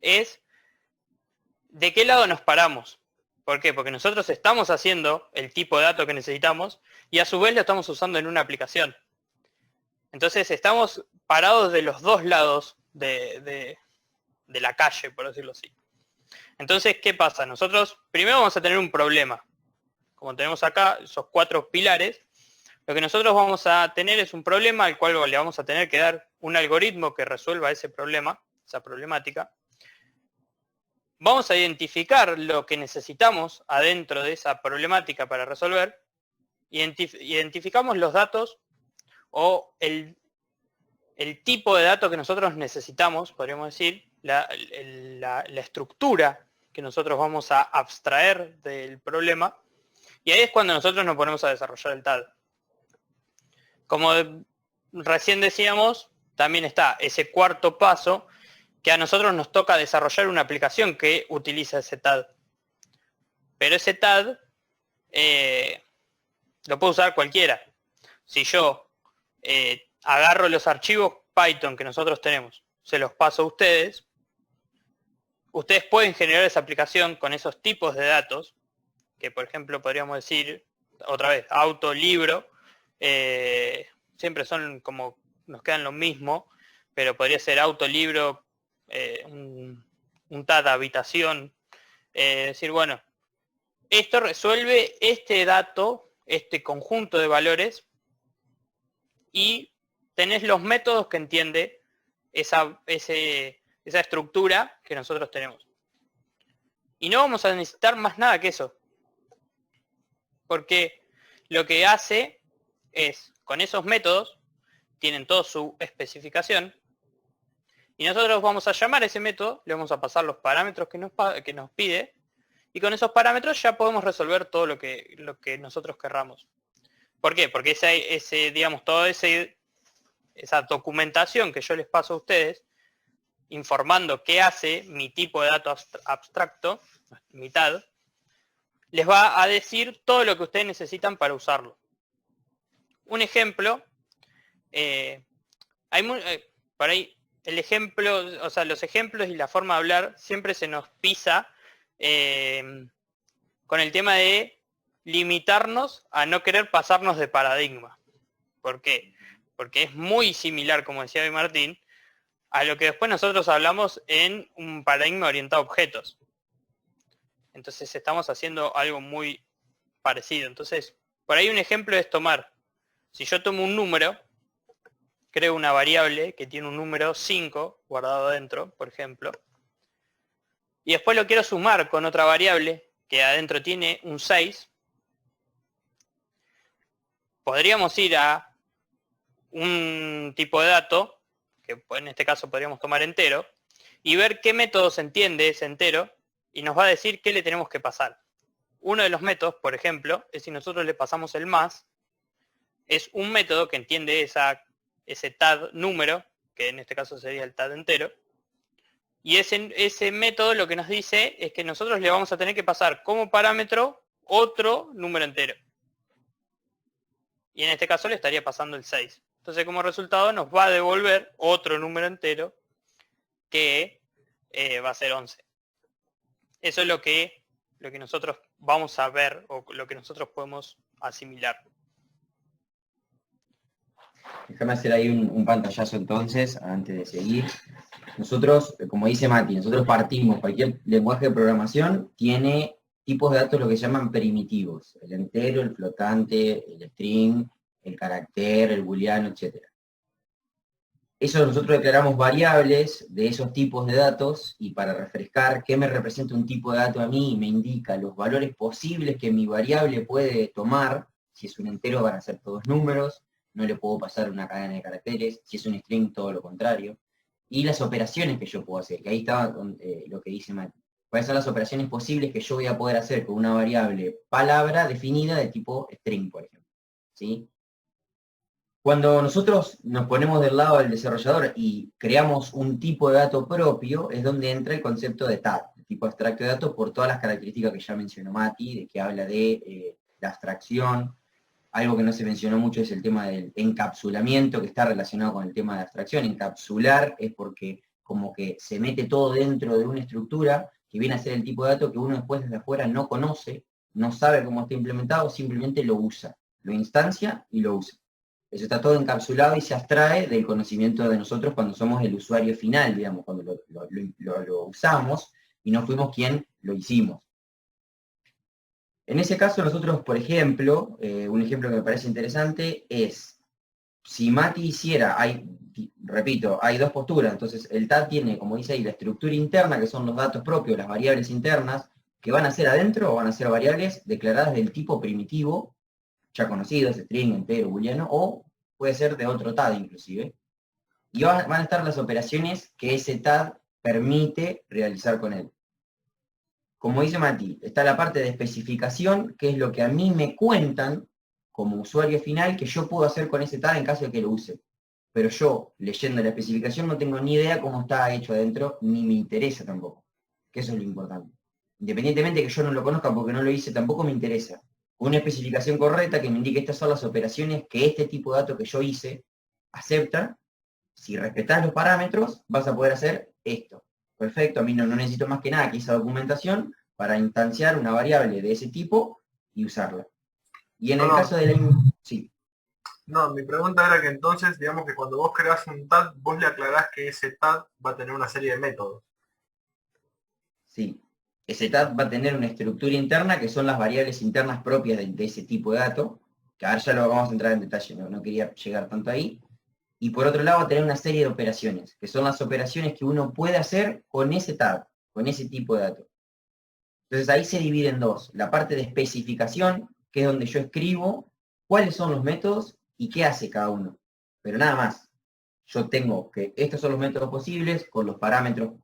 es de qué lado nos paramos. ¿Por qué? Porque nosotros estamos haciendo el tipo de dato que necesitamos y a su vez lo estamos usando en una aplicación. Entonces estamos parados de los dos lados de la calle, por decirlo así. Entonces, ¿qué pasa? Nosotros primero vamos a tener un problema. Como tenemos acá esos 4 pilares, lo que nosotros vamos a tener es un problema al cual le vamos a tener que dar un algoritmo que resuelva ese problema, esa problemática. Vamos a identificar lo que necesitamos adentro de esa problemática para resolver. Identificamos los datos o el tipo de datos que nosotros necesitamos, podríamos decir, la estructura que nosotros vamos a abstraer del problema, y ahí es cuando nosotros nos ponemos a desarrollar el TAD. Como recién decíamos, también está ese cuarto paso, que a nosotros nos toca desarrollar una aplicación que utiliza ese TAD. Pero ese TAD lo puede usar cualquiera. Si yo agarro los archivos Python que nosotros tenemos, se los paso a ustedes, ustedes pueden generar esa aplicación con esos tipos de datos, que por ejemplo podríamos decir, otra vez, auto, libro, siempre son como, nos quedan lo mismo, pero podría ser auto, libro, un TAD, habitación, decir, bueno, esto resuelve este dato, este conjunto de valores, y tenés los métodos que entiende esa estructura que nosotros tenemos. Y no vamos a necesitar más nada que eso. Porque lo que hace es, con esos métodos, tienen toda su especificación, y nosotros vamos a llamar a ese método, le vamos a pasar los parámetros que nos pide, y con esos parámetros ya podemos resolver todo lo que nosotros querramos. ¿Por qué? Porque digamos, toda esa documentación que yo les paso a ustedes, informando qué hace mi tipo de dato abstracto, mi TAD, les va a decir todo lo que ustedes necesitan para usarlo. Un ejemplo, por ahí el ejemplo, o sea, los ejemplos y la forma de hablar siempre se nos pisa con el tema de limitarnos a no querer pasarnos de paradigma. ¿Por qué? Porque es muy similar, como decía hoy Martín, a lo que después nosotros hablamos en un paradigma orientado a objetos. Entonces estamos haciendo algo muy parecido. Entonces, por ahí un ejemplo es tomar, si yo tomo un número, creo una variable que tiene un número 5 guardado dentro, por ejemplo, y después lo quiero sumar con otra variable que adentro tiene un 6, podríamos ir a un tipo de dato, que en este caso podríamos tomar entero, y ver qué método se entiende ese entero, y nos va a decir qué le tenemos que pasar. Uno de los métodos, por ejemplo, es si nosotros le pasamos el más, es un método que entiende ese TAD número, que en este caso sería el TAD entero, y ese método lo que nos dice es que nosotros le vamos a tener que pasar como parámetro otro número entero. Y en este caso le estaría pasando el 6. Entonces como resultado nos va a devolver otro número entero que va a ser 11. Eso es lo que nosotros vamos a ver o lo que nosotros podemos asimilar. Déjame hacer ahí un pantallazo entonces, antes de seguir. Nosotros, como dice Mati, nosotros partimos, cualquier lenguaje de programación tiene tipos de datos lo que llaman primitivos. El entero, el flotante, el string, el carácter, el booleano, etc. Eso nosotros declaramos variables de esos tipos de datos, y para refrescar qué me representa un tipo de dato a mí, me indica los valores posibles que mi variable puede tomar. Si es un entero van a ser todos números, no le puedo pasar una cadena de caracteres. Si es un string, todo lo contrario. Y las operaciones que yo puedo hacer, que ahí está lo que dice Mati. ¿Cuáles son las operaciones posibles que yo voy a poder hacer con una variable palabra definida de tipo string, por ejemplo? ¿Sí? Cuando nosotros nos ponemos del lado del desarrollador y creamos un tipo de dato propio, es donde entra el concepto de TAD, el tipo abstracto de datos, por todas las características que ya mencionó Mati, de que habla de la abstracción. Algo que no se mencionó mucho es el tema del encapsulamiento, que está relacionado con el tema de abstracción. Encapsular es porque como que se mete todo dentro de una estructura que viene a ser el tipo de dato que uno después desde afuera no conoce, no sabe cómo está implementado, simplemente lo usa, lo instancia y lo usa. Eso está todo encapsulado y se abstrae del conocimiento de nosotros cuando somos el usuario final, digamos, cuando lo usamos y no fuimos quien lo hicimos. En ese caso nosotros, por ejemplo, un ejemplo que me parece interesante es, si Mati hiciera, repito, hay dos posturas, entonces el TAD tiene, como dice ahí, la estructura interna, que son los datos propios, las variables internas, que van a ser adentro o van a ser variables declaradas del tipo primitivo, ya conocidos, string, entero, booleano, o puede ser de otro TAD inclusive. Y van a estar las operaciones que ese TAD permite realizar con él. como dice Mati, está la parte de especificación, que es lo que a mí me cuentan como usuario final que yo puedo hacer con ese tag en caso de que lo use. Pero yo, leyendo la especificación, no tengo ni idea cómo está hecho adentro, ni me interesa tampoco. Que eso es lo importante. Independientemente de que yo no lo conozca porque no lo hice, tampoco me interesa. Una especificación correcta que me indique estas son las operaciones que este tipo de datos que yo hice acepta. Si respetás los parámetros, vas a poder hacer esto. Perfecto, a mí no necesito más que nada que esa documentación para instanciar una variable de ese tipo y usarla. Y en el caso de la... Sí. No, mi pregunta era que entonces, digamos que cuando vos creás un tag, vos le aclarás que ese tag va a tener una serie de métodos. Sí. Ese tag va a tener una estructura interna que son las variables internas propias de ese tipo de dato, que ahora ya lo vamos a entrar en detalle, no quería llegar tanto ahí. Y por otro lado va a tener una serie de operaciones, que son las operaciones que uno puede hacer con ese tag, con ese tipo de datos. Entonces ahí se divide en dos. La parte de especificación, que es donde yo escribo cuáles son los métodos y qué hace cada uno. Pero nada más. Yo tengo que estos son los métodos posibles, con los parámetros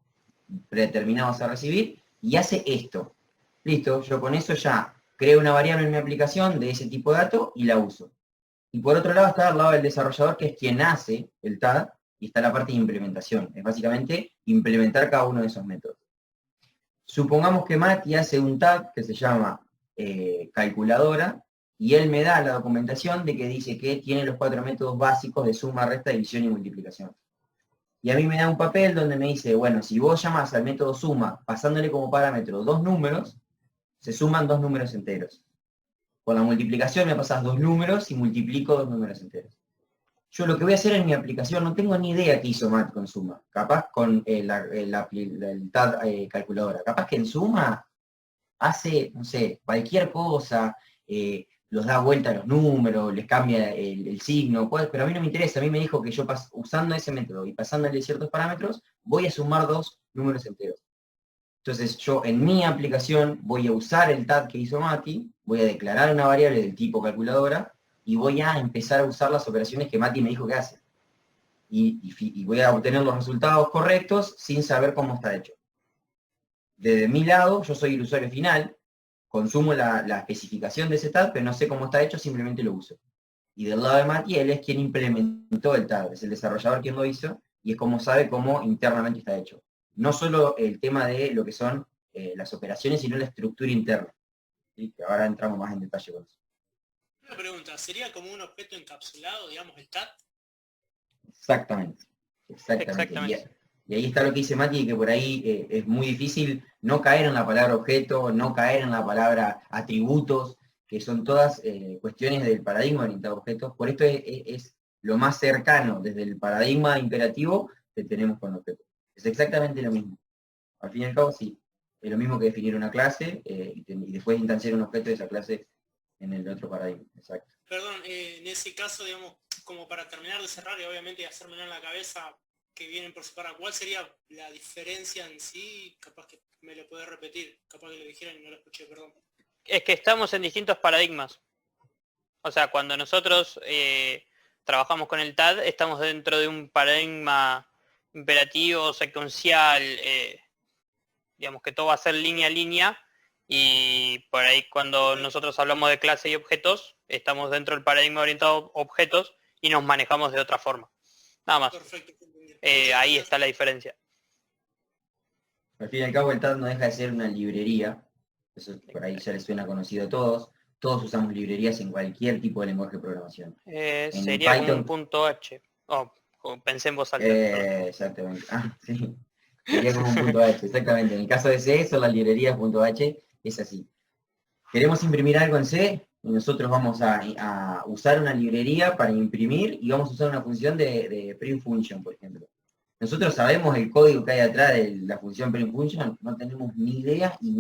predeterminados a recibir, y hace esto. Listo, yo con eso ya creo una variable en mi aplicación de ese tipo de dato y la uso. Y por otro lado está al lado del desarrollador, que es quien hace el tag, y está la parte de implementación. Es básicamente implementar cada uno de esos métodos. Supongamos que Mati hace un tag que se llama calculadora, y él me da la documentación de que dice que tiene los 4 métodos básicos de suma, resta, división y multiplicación. Y a mí me da un papel donde me dice, bueno, si vos llamás al método suma pasándole como parámetro 2 números, se suman 2 números enteros. Con la multiplicación me pasas 2 números y multiplico 2 números enteros. Yo lo que voy a hacer en mi aplicación, no tengo ni idea qué hizo Mat con suma. Capaz con el tag calculadora. Capaz que en suma hace, no sé, cualquier cosa, los da vuelta a los números, les cambia el signo, pero a mí no me interesa. A mí me dijo que yo usando ese método y pasándole ciertos parámetros, voy a sumar 2 números enteros. Entonces yo en mi aplicación voy a usar el tag que hizo Mati, voy a declarar una variable del tipo calculadora y voy a empezar a usar las operaciones que Mati me dijo que hace. Y voy a obtener los resultados correctos sin saber cómo está hecho. Desde mi lado, yo soy el usuario final, consumo la especificación de ese tag, pero no sé cómo está hecho, simplemente lo uso. Y del lado de Mati, él es quien implementó el tag, es el desarrollador quien lo hizo, y es como sabe cómo internamente está hecho. No solo el tema de lo que son las operaciones, sino la estructura interna. ¿Sí? Que ahora entramos más en detalle con eso. Una pregunta, ¿sería como un objeto encapsulado, digamos, el tag? Exactamente. Y ahí está lo que dice Mati, que por ahí es muy difícil no caer en la palabra objeto, no caer en la palabra atributos, que son todas cuestiones del paradigma orientado a objetos. Por esto es lo más cercano desde el paradigma imperativo que tenemos con objetos. Es exactamente lo mismo. Al fin y al cabo, sí. Es lo mismo que definir una clase y después instanciar un objeto de esa clase en el otro paradigma. Exacto. Perdón, en ese caso, digamos, como para terminar de cerrar y obviamente hacerme en la cabeza que vienen por separado, ¿cuál sería la diferencia en sí? Capaz que me lo podés repetir, capaz que lo dijeran y no lo escuché, perdón. Es que estamos en distintos paradigmas. O sea, cuando nosotros trabajamos con el TAD, estamos dentro de un paradigma imperativo, secuencial, digamos que todo va a ser línea a línea, y por ahí cuando nosotros hablamos de clase y objetos, estamos dentro del paradigma orientado a objetos y nos manejamos de otra forma. Nada más. Perfecto. Ahí está la diferencia. Al fin y al cabo el TAD no deja de ser una librería, eso por ahí ya les suena conocido a todos. Todos usamos librerías en cualquier tipo de lenguaje de programación. Sería Python, como un punto H. Pensé en voz alta. Exactamente. Sí. Sería como un punto H, exactamente. En el caso de C son las librerías .h, es así. Queremos imprimir algo en C y nosotros vamos a usar una librería para imprimir y vamos a usar una función de print function, por ejemplo. Nosotros sabemos el código que hay atrás de la función print function, no tenemos ni idea y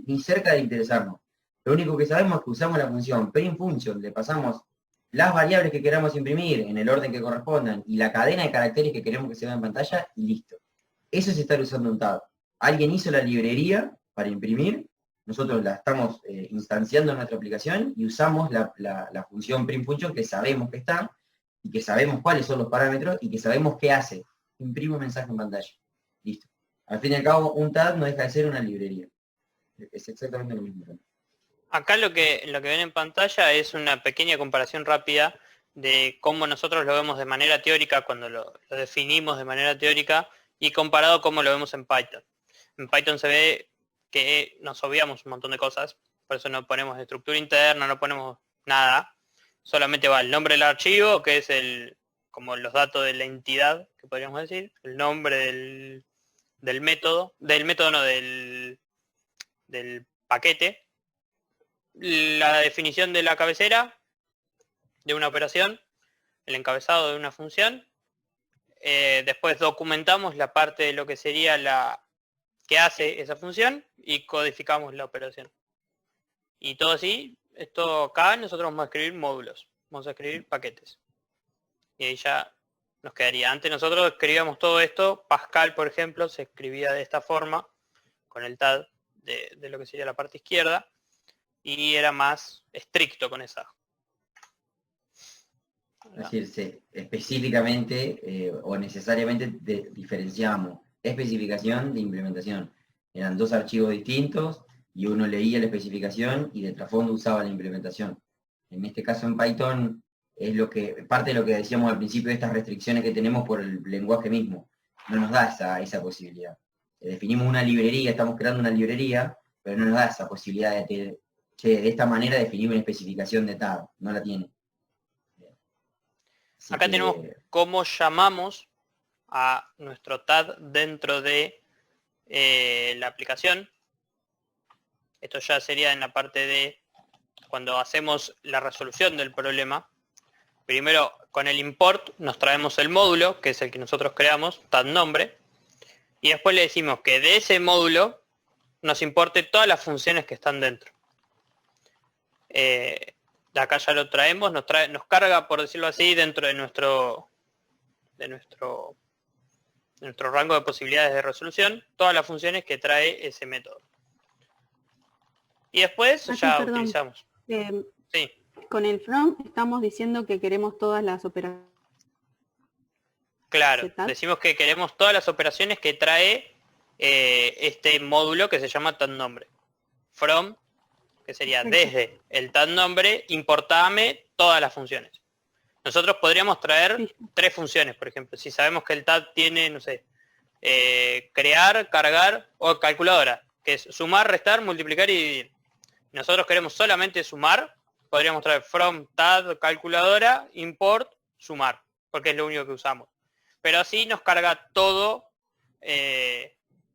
ni cerca de interesarnos. Lo único que sabemos es que usamos la función print function, le pasamos las variables que queramos imprimir en el orden que correspondan y la cadena de caracteres que queremos que se vea en pantalla y listo. Eso es estar usando un tag. Alguien hizo la librería para imprimir, nosotros la estamos instanciando en nuestra aplicación y usamos la función print function que sabemos que está y que sabemos cuáles son los parámetros y que sabemos qué hace. Imprime un mensaje en pantalla. Listo. Al fin y al cabo, un tag no deja de ser una librería. Es exactamente lo mismo. Acá lo que ven en pantalla es una pequeña comparación rápida de cómo nosotros lo vemos de manera teórica cuando lo definimos de manera teórica y comparado a cómo lo vemos en Python. En Python se ve que nos obviamos un montón de cosas, por eso no ponemos estructura interna, no ponemos nada, solamente va el nombre del archivo, que es como los datos de la entidad, que podríamos decir, el nombre del método no, del paquete, la definición de la cabecera de una operación, el encabezado de una función, después documentamos la parte de lo que sería la que hace esa función y codificamos la operación. Y todo así, esto acá nosotros vamos a escribir módulos, vamos a escribir paquetes. Y ahí ya nos quedaría. Antes nosotros escribíamos todo esto, Pascal por ejemplo se escribía de esta forma, con el TAD de lo que sería la parte izquierda, y era más estricto con esa. Es decir, específicamente o necesariamente diferenciamos especificación de implementación. Eran dos archivos distintos y uno leía la especificación y de trasfondo usaba la implementación. En este caso en Python es parte de lo que decíamos al principio de estas restricciones que tenemos por el lenguaje mismo. No nos da esa posibilidad. Definimos una librería, estamos creando una librería, pero no nos da esa posibilidad de tener, de esta manera definir una especificación de TAD, no la tiene. Acá tenemos cómo llamamos a nuestro TAD dentro de la aplicación. Esto ya sería en la parte de cuando hacemos la resolución del problema. Primero con el import nos traemos el módulo, que es el que nosotros creamos, TAD nombre, y después le decimos que de ese módulo nos importe todas las funciones que están dentro. De acá ya lo traemos, nos carga, por decirlo así, dentro de nuestro rango de posibilidades de resolución, todas las funciones que trae ese método. Y después utilizamos. Sí. Con el from estamos diciendo que queremos todas las operaciones. Claro, decimos que queremos todas las operaciones que trae este módulo que se llama TAD nombre. From, que sería desde el TAD nombre, importame todas las funciones. Nosotros podríamos traer 3 funciones, por ejemplo. Si sabemos que el TAD tiene, no sé, crear, cargar o calculadora, que es sumar, restar, multiplicar y dividir. Nosotros queremos solamente sumar, podríamos traer from, TAD, calculadora, import, sumar, porque es lo único que usamos. Pero así nos carga todo,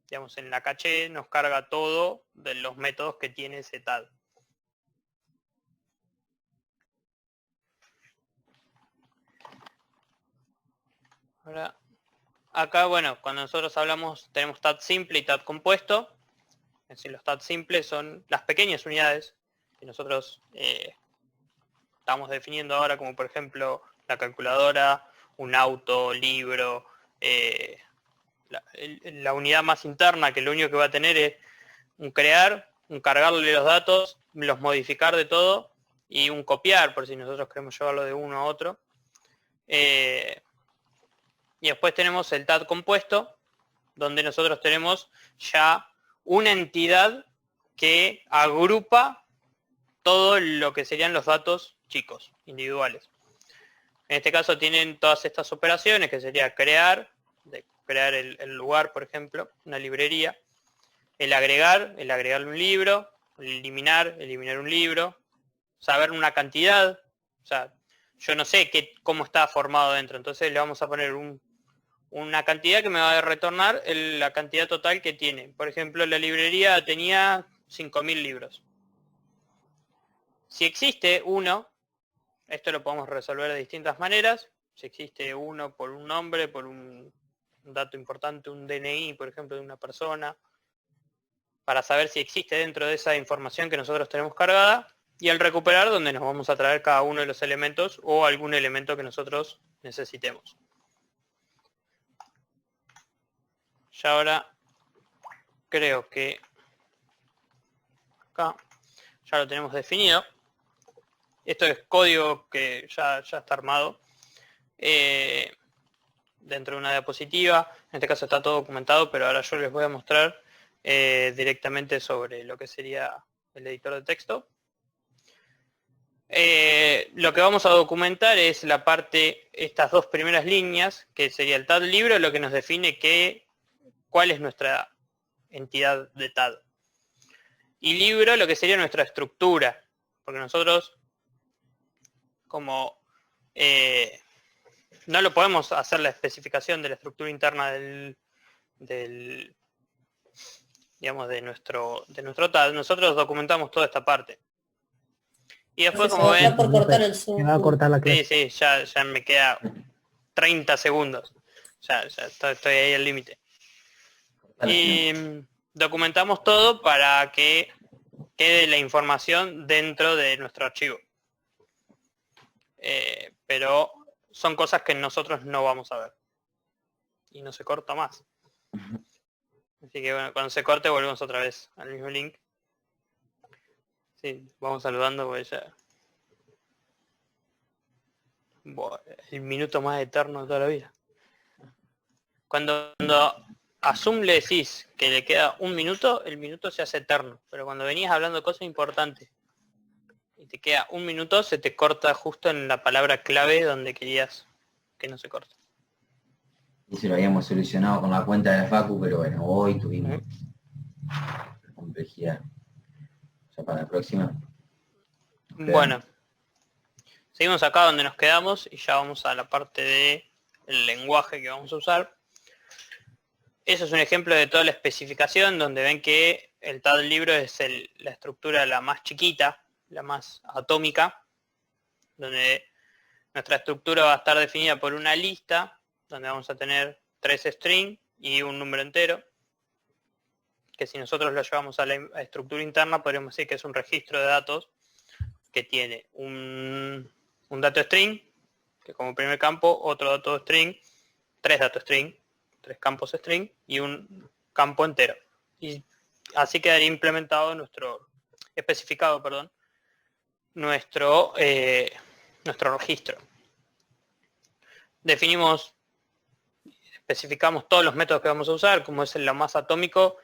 digamos, en la caché nos carga todo de los métodos que tiene ese TAD. Ahora, acá, bueno, cuando nosotros hablamos, tenemos TAD simple y TAD compuesto. Es decir, los TAD simples son las pequeñas unidades que nosotros estamos definiendo ahora, como por ejemplo la calculadora, un auto, libro, la unidad más interna, que lo único que va a tener es un crear, un cargarle los datos, los modificar de todo, y un copiar, por si nosotros queremos llevarlo de uno a otro. Y después tenemos el TAD compuesto, donde nosotros tenemos ya una entidad que agrupa todo lo que serían los datos chicos, individuales. En este caso tienen todas estas operaciones, que sería crear el lugar, por ejemplo, una librería, el agregarle un libro, eliminar un libro, saber una cantidad, o sea, yo no sé cómo está formado dentro, entonces le vamos a poner una cantidad que me va a retornar la cantidad total que tiene. Por ejemplo, la librería tenía 5.000 libros. Si existe uno, esto lo podemos resolver de distintas maneras. Si existe uno por un nombre, por un dato importante, un DNI, por ejemplo, de una persona, para saber si existe dentro de esa información que nosotros tenemos cargada, y el recuperar, donde nos vamos a traer cada uno de los elementos o algún elemento que nosotros necesitemos. Ya ahora creo que acá ya lo tenemos definido. Esto es código que ya está armado dentro de una diapositiva. En este caso está todo documentado, pero ahora yo les voy a mostrar directamente sobre lo que sería el editor de texto. Lo que vamos a documentar es la parte, estas dos primeras líneas, que sería el TAD libro, lo que nos define cuál es nuestra entidad de TAD. Y libro, lo que sería nuestra estructura, porque nosotros, como no lo podemos hacer la especificación de la estructura interna digamos, de nuestro TAD, nosotros documentamos toda esta parte. Y después, como ven, por cortar el Zoom. Me va a cortar la clase. sí, ya me queda 30 segundos. Ya estoy ahí al límite. Y documentamos todo para que quede la información dentro de nuestro archivo. Pero son cosas que nosotros no vamos a ver. Y no se corta más. Así que bueno, cuando se corte volvemos otra vez al mismo link. Sí, vamos saludando porque ya... Buah, el minuto más eterno de toda la vida. Cuando a Zoom le decís que le queda un minuto, el minuto se hace eterno. Pero cuando venías hablando de cosas importantes y te queda un minuto, se te corta justo en la palabra clave donde querías que no se corte. Y se lo habíamos solucionado con la cuenta de la Facu, pero bueno, hoy tuvimos complejidad. Ya para la próxima. Bueno. Seguimos acá donde nos quedamos y ya vamos a la parte del lenguaje que vamos a usar. Eso es un ejemplo de toda la especificación donde ven que el TAD libro es la estructura la más chiquita, la más atómica, donde nuestra estructura va a estar definida por una lista, donde vamos a tener 3 strings y un número entero, que si nosotros lo llevamos a la estructura interna podríamos decir que es un registro de datos que tiene un dato string, que como primer campo, otro dato string, 3 datos string, 3 campos string y un campo entero. Y así quedaría implementado especificado nuestro registro. Especificamos todos los métodos que vamos a usar, como es lo más atómico,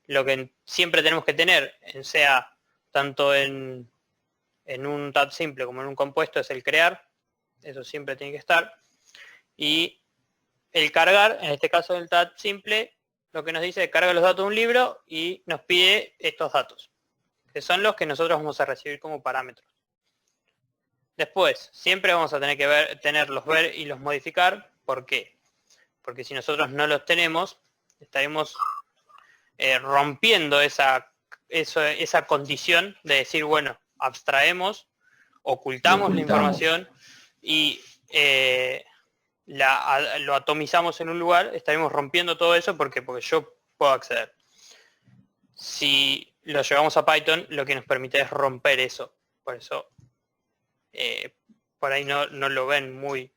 lo que siempre tenemos que tener, sea tanto en un TAD simple como en un compuesto, es el crear, eso siempre tiene que estar, y el cargar, en este caso del TAD simple, lo que nos dice es carga los datos de un libro y nos pide estos datos, que son los que nosotros vamos a recibir como parámetros. Después, siempre vamos a tener que tenerlos ver y los modificar. ¿Por qué? Porque si nosotros no los tenemos, estaremos rompiendo esa condición de decir, bueno, abstraemos, ocultamos la información y lo atomizamos en un lugar, estaremos rompiendo todo eso porque yo puedo acceder. Si lo llevamos a Python, lo que nos permite es romper eso. Por eso, por ahí no lo ven muy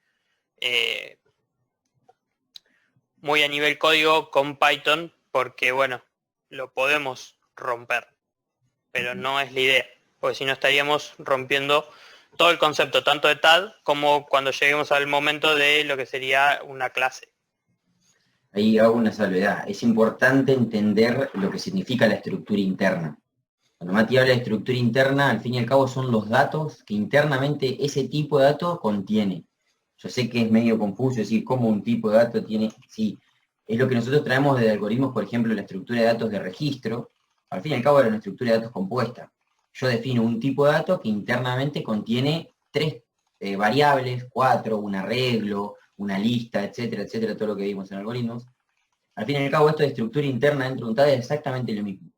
a nivel código con Python, porque bueno, lo podemos romper, pero no es la idea. Porque si no estaríamos rompiendo todo el concepto, tanto de TAD como cuando lleguemos al momento de lo que sería una clase. Ahí hago una salvedad. Es importante entender lo que significa la estructura interna. Cuando Mati habla de estructura interna, al fin y al cabo son los datos que internamente ese tipo de datos contiene. Yo sé que es medio confuso decir cómo un tipo de dato tiene... Sí, es lo que nosotros traemos de algoritmos, por ejemplo, la estructura de datos de registro. Al fin y al cabo era una estructura de datos compuesta. Yo defino un tipo de dato que internamente contiene 3 variables, 4, un arreglo, una lista, etcétera, etcétera, todo lo que vimos en algoritmos. Al fin y al cabo, esto de estructura interna dentro de un TAD es exactamente lo mismo.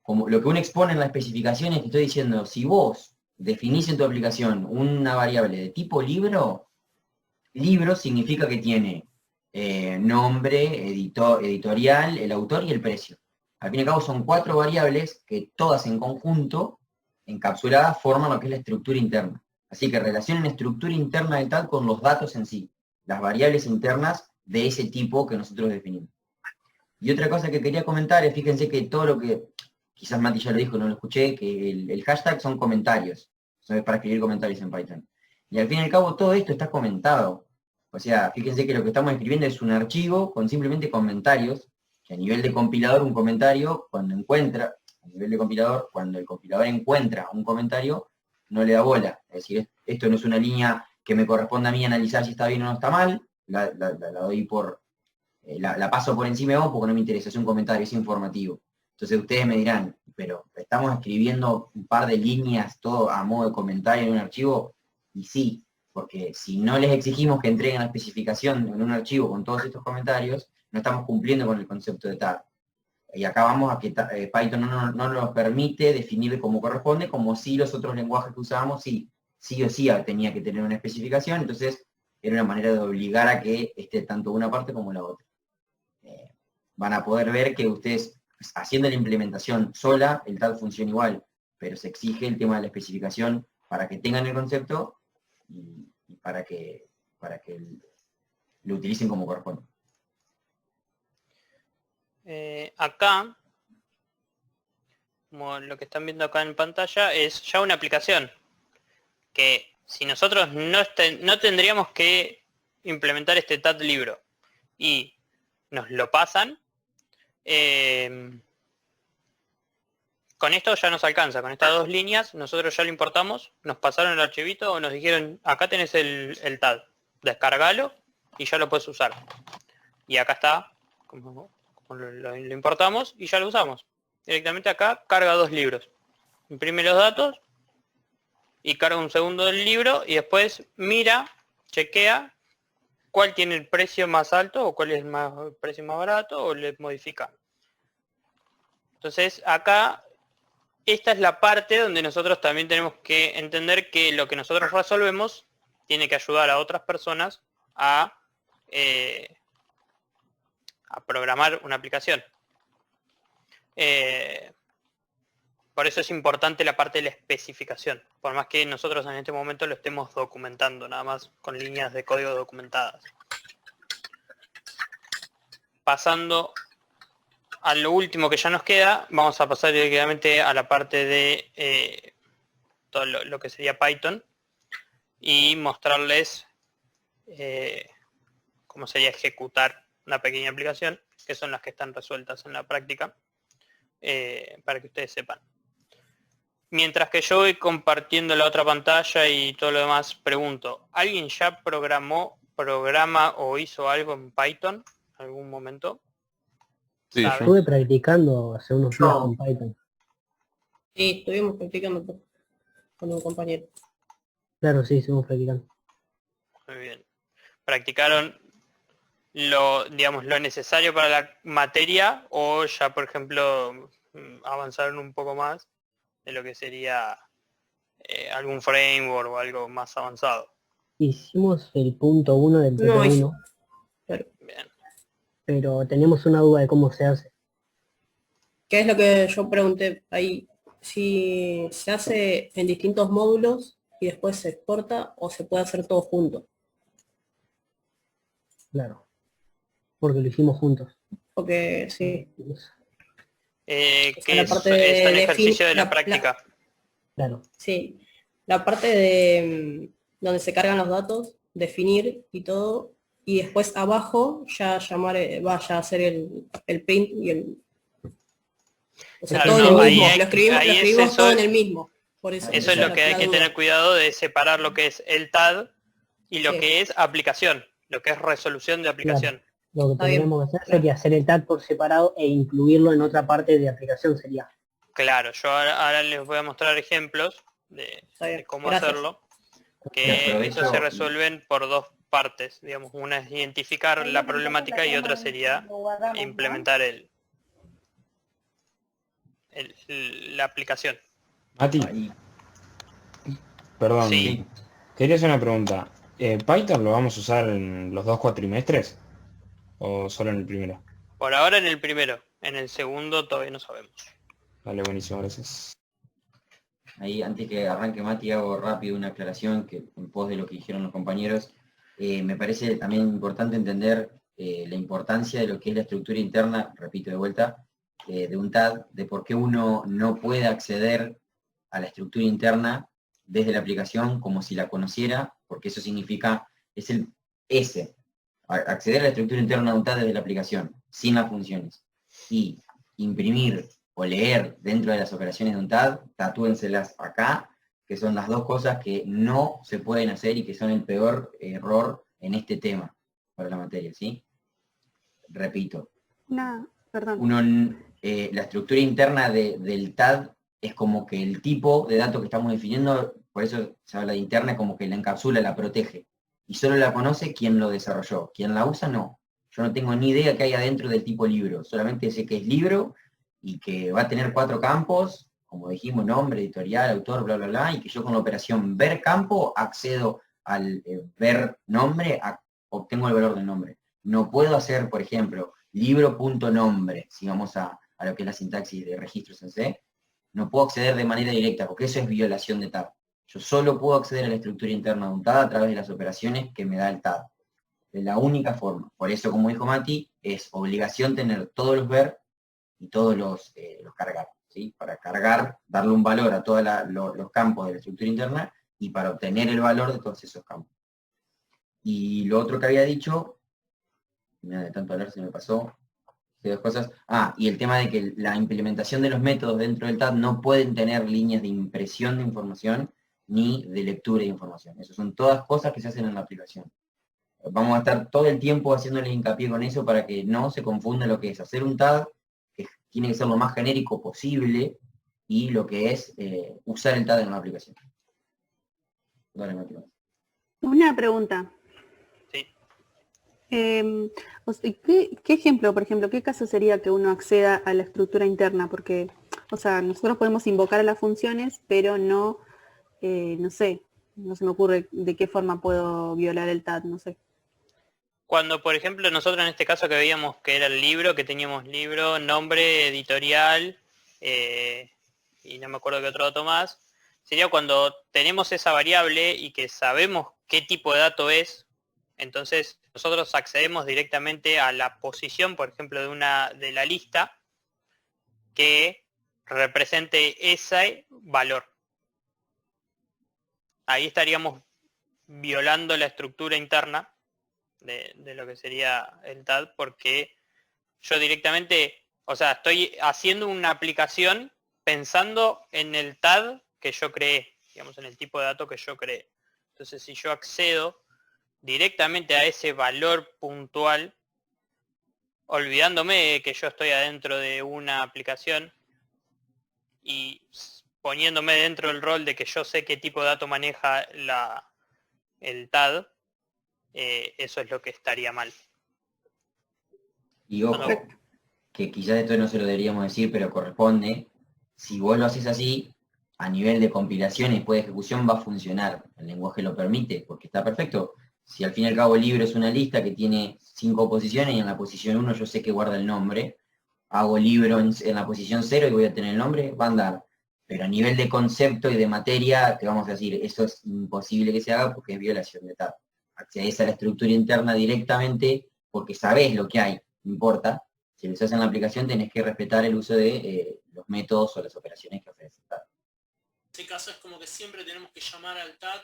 Como lo que uno expone en la especificación es que estoy diciendo, si vos definís en tu aplicación una variable de tipo libro significa que tiene nombre, editorial, el autor y el precio. Al fin y al cabo son 4 variables que todas en conjunto, encapsuladas, forman lo que es la estructura interna. Así que relacionen la estructura interna del TAD con los datos en sí, las variables internas de ese tipo que nosotros definimos. Y otra cosa que quería comentar es, fíjense que todo lo que, quizás Mati ya lo dijo, no lo escuché, que el hashtag son comentarios, es para escribir comentarios en Python. Y al fin y al cabo todo esto está comentado. O sea, fíjense que lo que estamos escribiendo es un archivo con simplemente comentarios, que a nivel de compilador un comentario, cuando el compilador encuentra un comentario, no le da bola. Es decir, esto no es una línea que me corresponde a mí analizar si está bien o no está mal, la doy por, la paso por encima de vos porque no me interesa, es un comentario, es informativo. Entonces ustedes me dirán, pero estamos escribiendo un par de líneas todo a modo de comentario en un archivo, y sí, porque si no les exigimos que entreguen la especificación en un archivo con todos estos comentarios, no estamos cumpliendo con el concepto de tag. Y acá vamos a que Python no nos permite definir como corresponde, como si los otros lenguajes que usábamos sí o sí tenía que tener una especificación, entonces era una manera de obligar a que esté tanto una parte como la otra. Van a poder ver que ustedes, haciendo la implementación sola, el tag funciona igual, pero se exige el tema de la especificación para que tengan el concepto y para que lo utilicen como corresponde. Acá, como lo que están viendo acá en pantalla, es ya una aplicación que si nosotros no tendríamos que implementar este tag libro y nos lo pasan, con esto ya nos alcanza, con estas 2 líneas nosotros ya lo importamos, nos pasaron el archivito o nos dijeron, acá tenés el tag, descargalo y ya lo puedes usar. Y acá está, como lo importamos y ya lo usamos. Directamente acá carga 2 libros. Imprime los datos y carga un segundo del libro y después mira, chequea cuál tiene el precio más alto o cuál es el precio más barato o le modifica. Entonces acá, esta es la parte donde nosotros también tenemos que entender que lo que nosotros resolvemos tiene que ayudar a otras personas a programar una aplicación. Por eso es importante la parte de la especificación, por más que nosotros en este momento lo estemos documentando, nada más con líneas de código documentadas. Pasando a lo último que ya nos queda, vamos a pasar directamente a la parte de todo lo que sería Python y mostrarles cómo sería ejecutar una pequeña aplicación, que son las que están resueltas en la práctica, para que ustedes sepan. Mientras que yo voy compartiendo la otra pantalla y todo lo demás, pregunto, ¿alguien ya programa o hizo algo en Python en algún momento? Sí, yo estuve practicando hace unos días con Python. Sí, estuvimos practicando con un compañero. Claro, sí, estuvimos practicando. Muy bien. ¿Practicaron lo necesario para la materia o ya, por ejemplo, avanzaron un poco más de lo que sería algún framework o algo más avanzado? Hicimos el punto 1 del tutor 1. Bien. Pero tenemos una duda de cómo se hace. ¿Qué es lo que yo pregunté ahí? Si se hace en distintos módulos y después se exporta o se puede hacer todo junto. Claro. Porque lo hicimos juntos. Porque sí. Que es el ejercicio de la práctica. Claro. Sí. La parte de donde se cargan los datos, definir y todo, y después abajo ya vaya a hacer el print y el... O sea, claro, todo no, en el mismo. lo escribimos todo en el mismo. Por eso es lo que hay que tener cuidado de separar lo que es el tag y lo que es aplicación, lo que es resolución de aplicación. Claro. Lo que tendríamos que hacer sería hacer el tag por separado e incluirlo en otra parte de aplicación sería. Claro, yo ahora les voy a mostrar ejemplos de cómo hacerlo. Que eso se resuelven por 2 partes, digamos, una es identificar la problemática y otra sería implementar la aplicación. Mati, perdón, sí. Quería hacer una pregunta. ¿Python lo vamos a usar en los 2 cuatrimestres o solo en el primero? Por ahora en el primero, en el segundo todavía no sabemos. Vale, buenísimo, gracias. Ahí, antes que arranque Mati, hago rápido una aclaración que en pos de lo que dijeron los compañeros. Me parece también importante entender la importancia de lo que es la estructura interna, repito de vuelta, de un tag, de por qué uno no puede acceder a la estructura interna desde la aplicación como si la conociera, porque eso significa, acceder a la estructura interna de un tag desde la aplicación, sin las funciones. y imprimir o leer dentro de las operaciones de un TAD, tatúenselas acá, que son las dos cosas que no se pueden hacer y que son el peor error en este tema para la materia, ¿sí? Repito. Perdón. La estructura interna del TAD es como que el tipo de datos que estamos definiendo, por eso se habla de interna, como que la encapsula, la protege. Y solo la conoce quien lo desarrolló. Quien la usa, no. Yo no tengo ni idea qué hay adentro del tipo libro. Solamente sé que es libro y que va a tener 4 campos, como dijimos, nombre, editorial, autor, bla, bla, bla, y que yo con la operación ver campo accedo al ver nombre, obtengo el valor del nombre. No puedo hacer, por ejemplo, libro.nombre, si vamos a lo que es la sintaxis de registros en C, no puedo acceder de manera directa, porque eso es violación de TAD. Yo solo puedo acceder a la estructura interna de un TAD a través de las operaciones que me da el TAD. De la única forma. Por eso, como dijo Mati, es obligación tener todos los ver y todos los cargar. ¿Sí? Para cargar, darle un valor a todos los campos de la estructura interna y para obtener el valor de todos esos campos. Y lo otro que había dicho, mira, de tanto hablar se me pasó, dos cosas. Y el tema de que la implementación de los métodos dentro del TAD no pueden tener líneas de impresión de información ni de lectura de información. Esas son todas cosas que se hacen en la aplicación. Vamos a estar todo el tiempo haciéndole hincapié con eso para que no se confunda lo que es hacer un TAD, que tiene que ser lo más genérico posible, y lo que es usar el TAD en una aplicación. Dale, Mati. Una pregunta. Sí. ¿Qué ejemplo, por ejemplo, qué caso sería que uno acceda a la estructura interna? Porque, o sea, nosotros podemos invocar a las funciones, pero no, no sé, no se me ocurre de qué forma puedo violar el TAD, no sé. Cuando, por ejemplo, nosotros en este caso que veíamos que era el libro, que teníamos libro, nombre, editorial, y no me acuerdo qué otro dato más, sería cuando tenemos esa variable y que sabemos qué tipo de dato es, entonces nosotros accedemos directamente a la posición, por ejemplo, de la lista que represente ese valor. Ahí estaríamos violando la estructura interna de lo que sería el TAD, porque yo directamente, o sea, estoy haciendo una aplicación pensando en el TAD que yo creé, digamos, en el tipo de dato que yo creé. Entonces, si yo accedo directamente a ese valor puntual, olvidándome de que yo estoy adentro de una aplicación y poniéndome dentro del rol de que yo sé qué tipo de dato maneja el TAD, eso es lo que estaría mal. Y ojo, que quizás esto no se lo deberíamos decir, pero corresponde, si vos lo haces así, a nivel de compilación y después de ejecución va a funcionar, el lenguaje lo permite, porque está perfecto. Si al fin y al cabo el libro es una lista que tiene 5 posiciones y en la posición 1 yo sé que guarda el nombre, hago libro en la posición 0 y voy a tener el nombre, va a andar. Pero a nivel de concepto y de materia, te vamos a decir, eso es imposible que se haga porque es violación de TAD. Accedes a la estructura interna directamente porque sabés lo que hay, no importa. Si lo usas en la aplicación tenés que respetar el uso de los métodos o las operaciones que ofrece el TAD. En este caso es como que siempre tenemos que llamar al TAD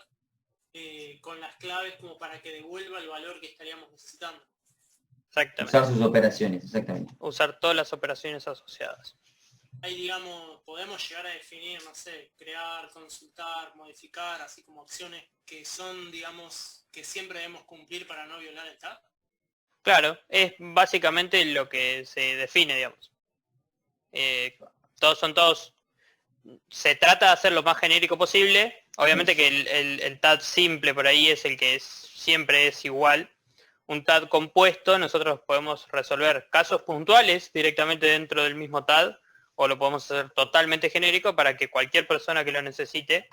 con las claves como para que devuelva el valor que estaríamos necesitando. Exactamente. Usar sus operaciones, exactamente. Usar todas las operaciones asociadas. Ahí, digamos, podemos llegar a definir, no sé, crear, consultar, modificar, así como acciones que son, digamos, que siempre debemos cumplir para no violar el TAD. Claro, es básicamente lo que se define, digamos. Todos, se trata de hacer lo más genérico posible. Obviamente que el TAD simple por ahí es el que siempre es igual. Un TAD compuesto, nosotros podemos resolver casos puntuales directamente dentro del mismo TAD, o lo podemos hacer totalmente genérico para que cualquier persona que lo necesite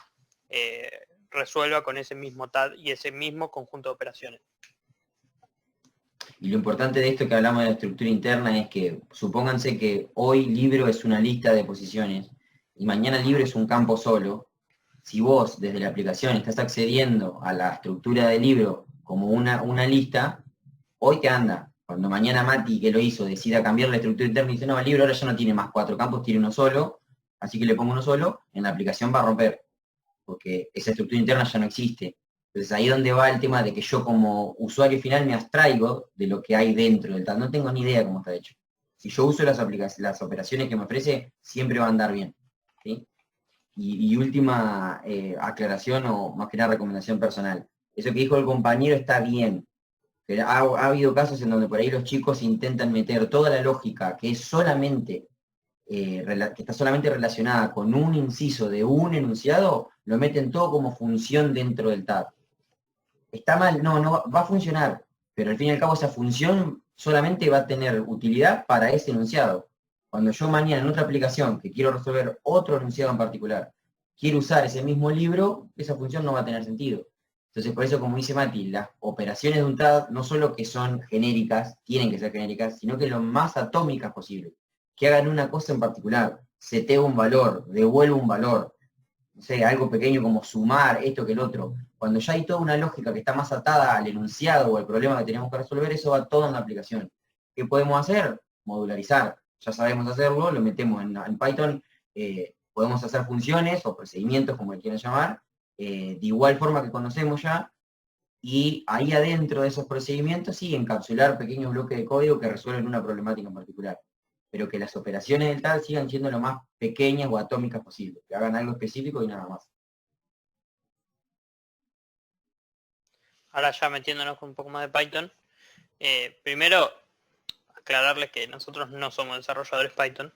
resuelva con ese mismo TAD y ese mismo conjunto de operaciones. Y lo importante de esto que hablamos de la estructura interna es que, supónganse que hoy libro es una lista de posiciones y mañana libro es un campo solo. Si vos desde la aplicación estás accediendo a la estructura de libro como una lista, hoy te anda. Cuando mañana Mati, que lo hizo, decida cambiar la estructura interna y dice, no, el libro ahora ya no tiene más 4 campos, tiene uno solo, así que le pongo uno solo, en la aplicación va a romper, porque esa estructura interna ya no existe. Entonces ahí es donde va el tema de que yo como usuario final me abstraigo de lo que hay dentro del TAD. No tengo ni idea cómo está hecho. Si yo uso las operaciones que me ofrece, siempre va a andar bien. ¿Sí? Y última aclaración o más que nada recomendación personal. Eso que dijo el compañero está bien. Pero ha habido casos en donde por ahí los chicos intentan meter toda la lógica que es solamente que está solamente relacionada con un inciso de un enunciado, lo meten todo como función dentro del tab. Está mal, no va a funcionar, pero al fin y al cabo esa función solamente va a tener utilidad para ese enunciado. Cuando yo mañana en otra aplicación que quiero resolver otro enunciado en particular, quiero usar ese mismo libro, esa función no va a tener sentido. Entonces, por eso, como dice Mati, las operaciones de un tab no solo que son genéricas, tienen que ser genéricas, sino que lo más atómicas posible. Que hagan una cosa en particular, seteo un valor, devuelvo un valor, no sé, algo pequeño como sumar, esto que el otro. Cuando ya hay toda una lógica que está más atada al enunciado o al problema que tenemos que resolver, eso va todo en la aplicación. ¿Qué podemos hacer? Modularizar. Ya sabemos hacerlo, lo metemos en Python, podemos hacer funciones o procedimientos, como le quieran llamar, de igual forma que conocemos ya, y ahí adentro de esos procedimientos sí encapsular pequeños bloques de código que resuelven una problemática en particular. Pero que las operaciones del tab sigan siendo lo más pequeñas o atómicas posible, que hagan algo específico y nada más. Ahora ya metiéndonos con un poco más de Python, primero aclararles que nosotros no somos desarrolladores Python,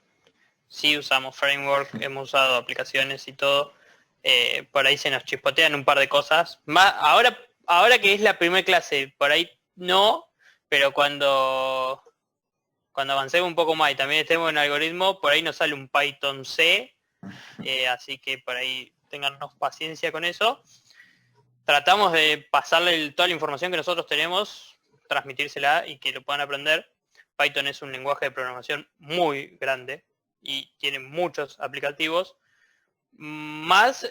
sí usamos framework, hemos usado aplicaciones y todo, por ahí se nos chispotean un par de cosas, ahora que es la primera clase, por ahí no, pero cuando avancemos un poco más y también estemos en algoritmo, por ahí nos sale un Python C, así que por ahí téngannos paciencia con eso. Tratamos de pasarle toda la información que nosotros tenemos, transmitírsela y que lo puedan aprender. Python es un lenguaje de programación muy grande y tiene muchos aplicativos. Más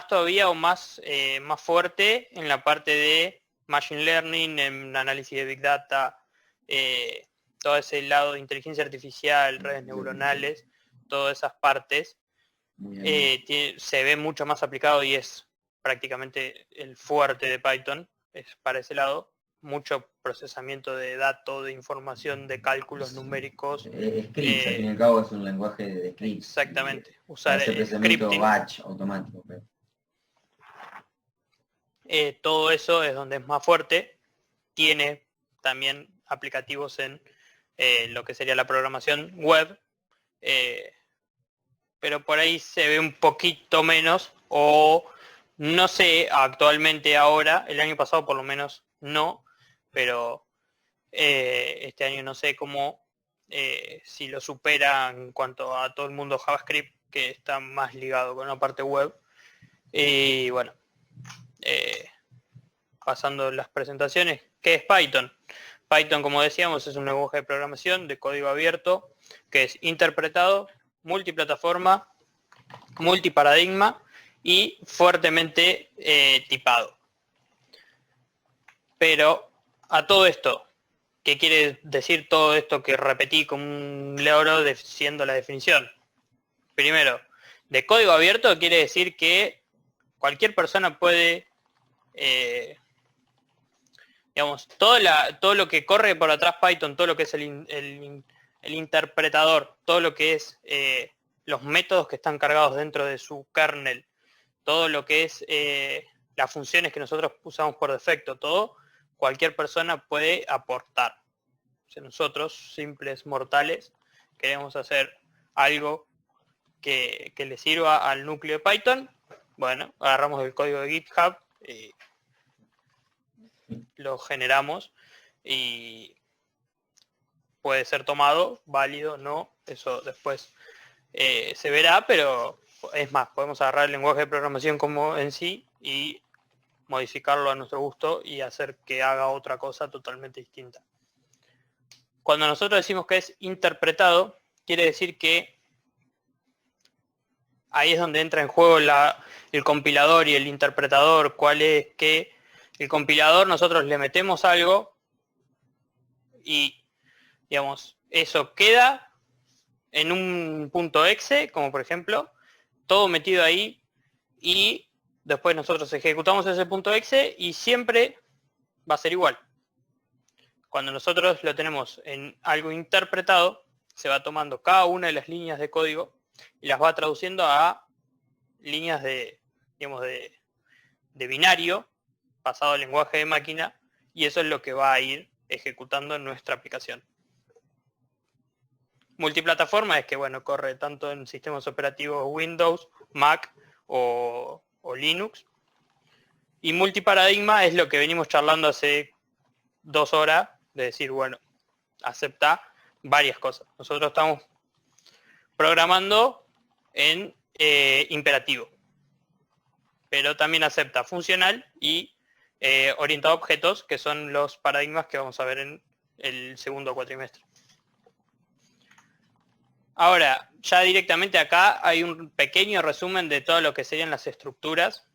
todavía o más fuerte en la parte de Machine Learning, en análisis de Big Data, todo ese lado de inteligencia artificial, redes neuronales, todas esas partes, se ve mucho más aplicado y es prácticamente el fuerte de Python, es para ese lado, mucho procesamiento de datos, de información, de cálculos numéricos. Scripts, al fin y al cabo es un lenguaje de scripts. Exactamente, usar el procesamiento batch automático. Todo eso es donde es más fuerte, tiene también aplicativos en lo que sería la programación web, pero por ahí se ve un poquito menos, o no sé actualmente ahora, el año pasado por lo menos no, pero este año no sé cómo, si lo supera en cuanto a todo el mundo JavaScript, que está más ligado con la parte web. Y bueno, pasando las presentaciones, ¿qué es Python? Python, como decíamos, es un lenguaje de programación de código abierto que es interpretado, multiplataforma, multiparadigma y fuertemente tipado. Pero a todo esto, ¿qué quiere decir todo esto que repetí como un loro siendo la definición? Primero, de código abierto quiere decir que cualquier persona puede, digamos, todo lo que corre por atrás Python, todo lo que es el interpretador, todo lo que es los métodos que están cargados dentro de su kernel, todo lo que es las funciones que nosotros usamos por defecto, todo, cualquier persona puede aportar. Si nosotros, simples mortales, queremos hacer algo que le sirva al núcleo de Python, bueno, agarramos el código de GitHub, lo generamos y puede ser tomado, válido, no, eso después se verá, pero es más, podemos agarrar el lenguaje de programación como en sí y modificarlo a nuestro gusto y hacer que haga otra cosa totalmente distinta. Cuando nosotros decimos que es interpretado, quiere decir que ahí es donde entra en juego el compilador y el interpretador. Cuál es que el compilador, nosotros le metemos algo y, digamos, eso queda en un punto exe, como por ejemplo, todo metido ahí, y después nosotros ejecutamos ese punto exe y siempre va a ser igual. Cuando nosotros lo tenemos en algo interpretado, se va tomando cada una de las líneas de código y las va traduciendo a líneas de, digamos, de binario pasado al lenguaje de máquina, y eso es lo que va a ir ejecutando en nuestra aplicación. Multiplataforma es que, bueno, corre tanto en sistemas operativos Windows, Mac o Linux. Y multiparadigma es lo que venimos charlando hace 2 horas, de decir, bueno, acepta varias cosas. Nosotros estamos programando en imperativo, pero también acepta funcional y orientado a objetos, que son los paradigmas que vamos a ver en el segundo cuatrimestre. Ahora, ya directamente acá hay un pequeño resumen de todo lo que serían las estructuras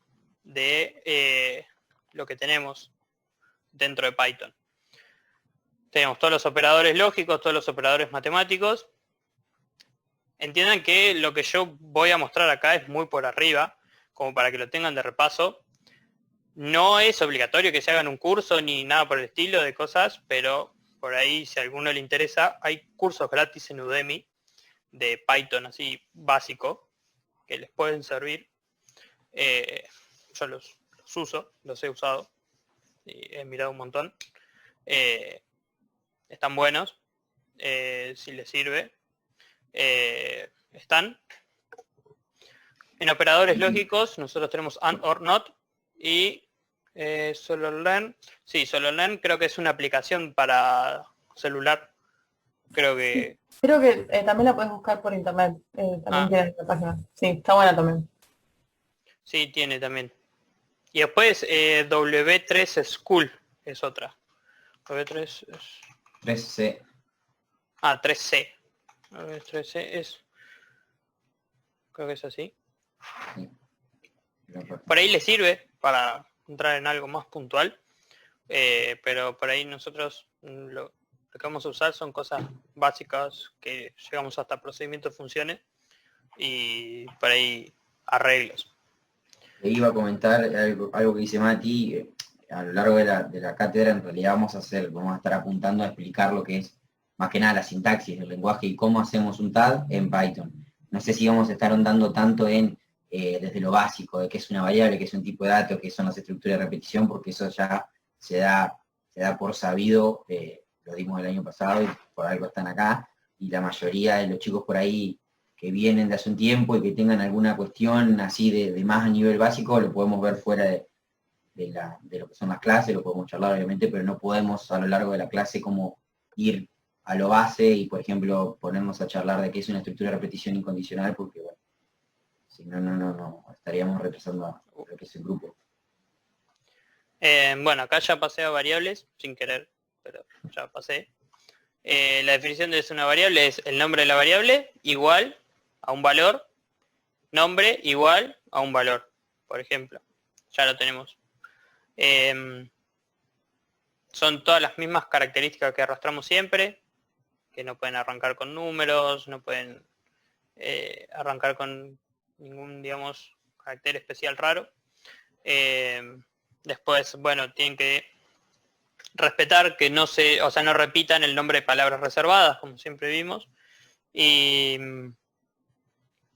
de lo que tenemos dentro de Python. Tenemos todos los operadores lógicos, todos los operadores matemáticos. Entiendan que lo que yo voy a mostrar acá es muy por arriba, como para que lo tengan de repaso. No es obligatorio que se hagan un curso ni nada por el estilo de cosas, pero por ahí, si a alguno le interesa, hay cursos gratis en Udemy de Python así básico, que les pueden servir. Yo los uso, los he usado, y he mirado un montón. Están buenos, si les sirve. Están. En operadores lógicos, nosotros tenemos AND, OR, NOT y SoloLearn. Sí, SoloLearn creo que es una aplicación para celular. Creo que también la puedes buscar por internet. También tiene la página. Sí, está buena también. Sí, tiene también. Y después W3 School es otra. W3 es... 3C. 3C. W3C es... Creo que es así. Sí. Por ahí le sirve para entrar en algo más puntual. Pero por ahí nosotros lo que vamos a usar son cosas básicas que llegamos hasta procedimientos de funciones y por ahí arreglos. Le iba a comentar algo que dice Mati. A lo largo de la cátedra en realidad vamos a estar apuntando a explicar lo que es más que nada la sintaxis del lenguaje y cómo hacemos un TAD en Python. No sé si vamos a estar ahondando tanto en desde lo básico, de qué es una variable, qué es un tipo de dato, qué son las estructuras de repetición, porque eso ya se da por sabido, lo dimos el año pasado y por algo están acá, y la mayoría de los chicos por ahí que vienen de hace un tiempo y que tengan alguna cuestión así de más a nivel básico, lo podemos ver fuera de lo que son las clases, lo podemos charlar obviamente, pero no podemos a lo largo de la clase como ir a lo base y, por ejemplo, ponernos a charlar de qué es una estructura de repetición incondicional, porque, bueno, si no estaríamos retrasando a lo que es el grupo. Bueno, acá ya pasé a variables, sin querer, pero ya pasé. La definición de una variable es el nombre de la variable igual a un valor, nombre igual a un valor, por ejemplo. Ya lo tenemos. Son todas las mismas características que arrastramos siempre, que no pueden arrancar con números, no pueden arrancar con ningún, digamos, carácter especial raro. Después, bueno, tienen que respetar que no repitan el nombre de palabras reservadas, como siempre vimos. Y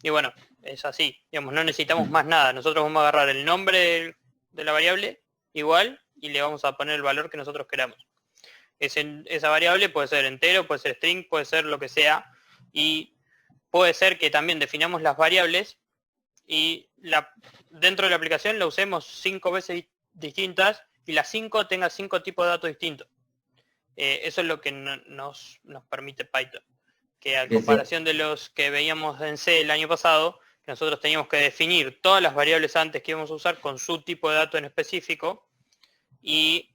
bueno, es así. Digamos, no necesitamos más nada. Nosotros vamos a agarrar el nombre de la variable igual y le vamos a poner el valor que nosotros queramos. Esa variable puede ser entero, puede ser string, puede ser lo que sea. Y puede ser que también definamos las variables y dentro de la aplicación la usemos 5 veces distintas y las 5 tengan 5 tipos de datos distintos. Eso es lo que nos permite Python. Que a comparación de los que veíamos en C el año pasado, que nosotros teníamos que definir todas las variables antes que íbamos a usar con su tipo de dato en específico y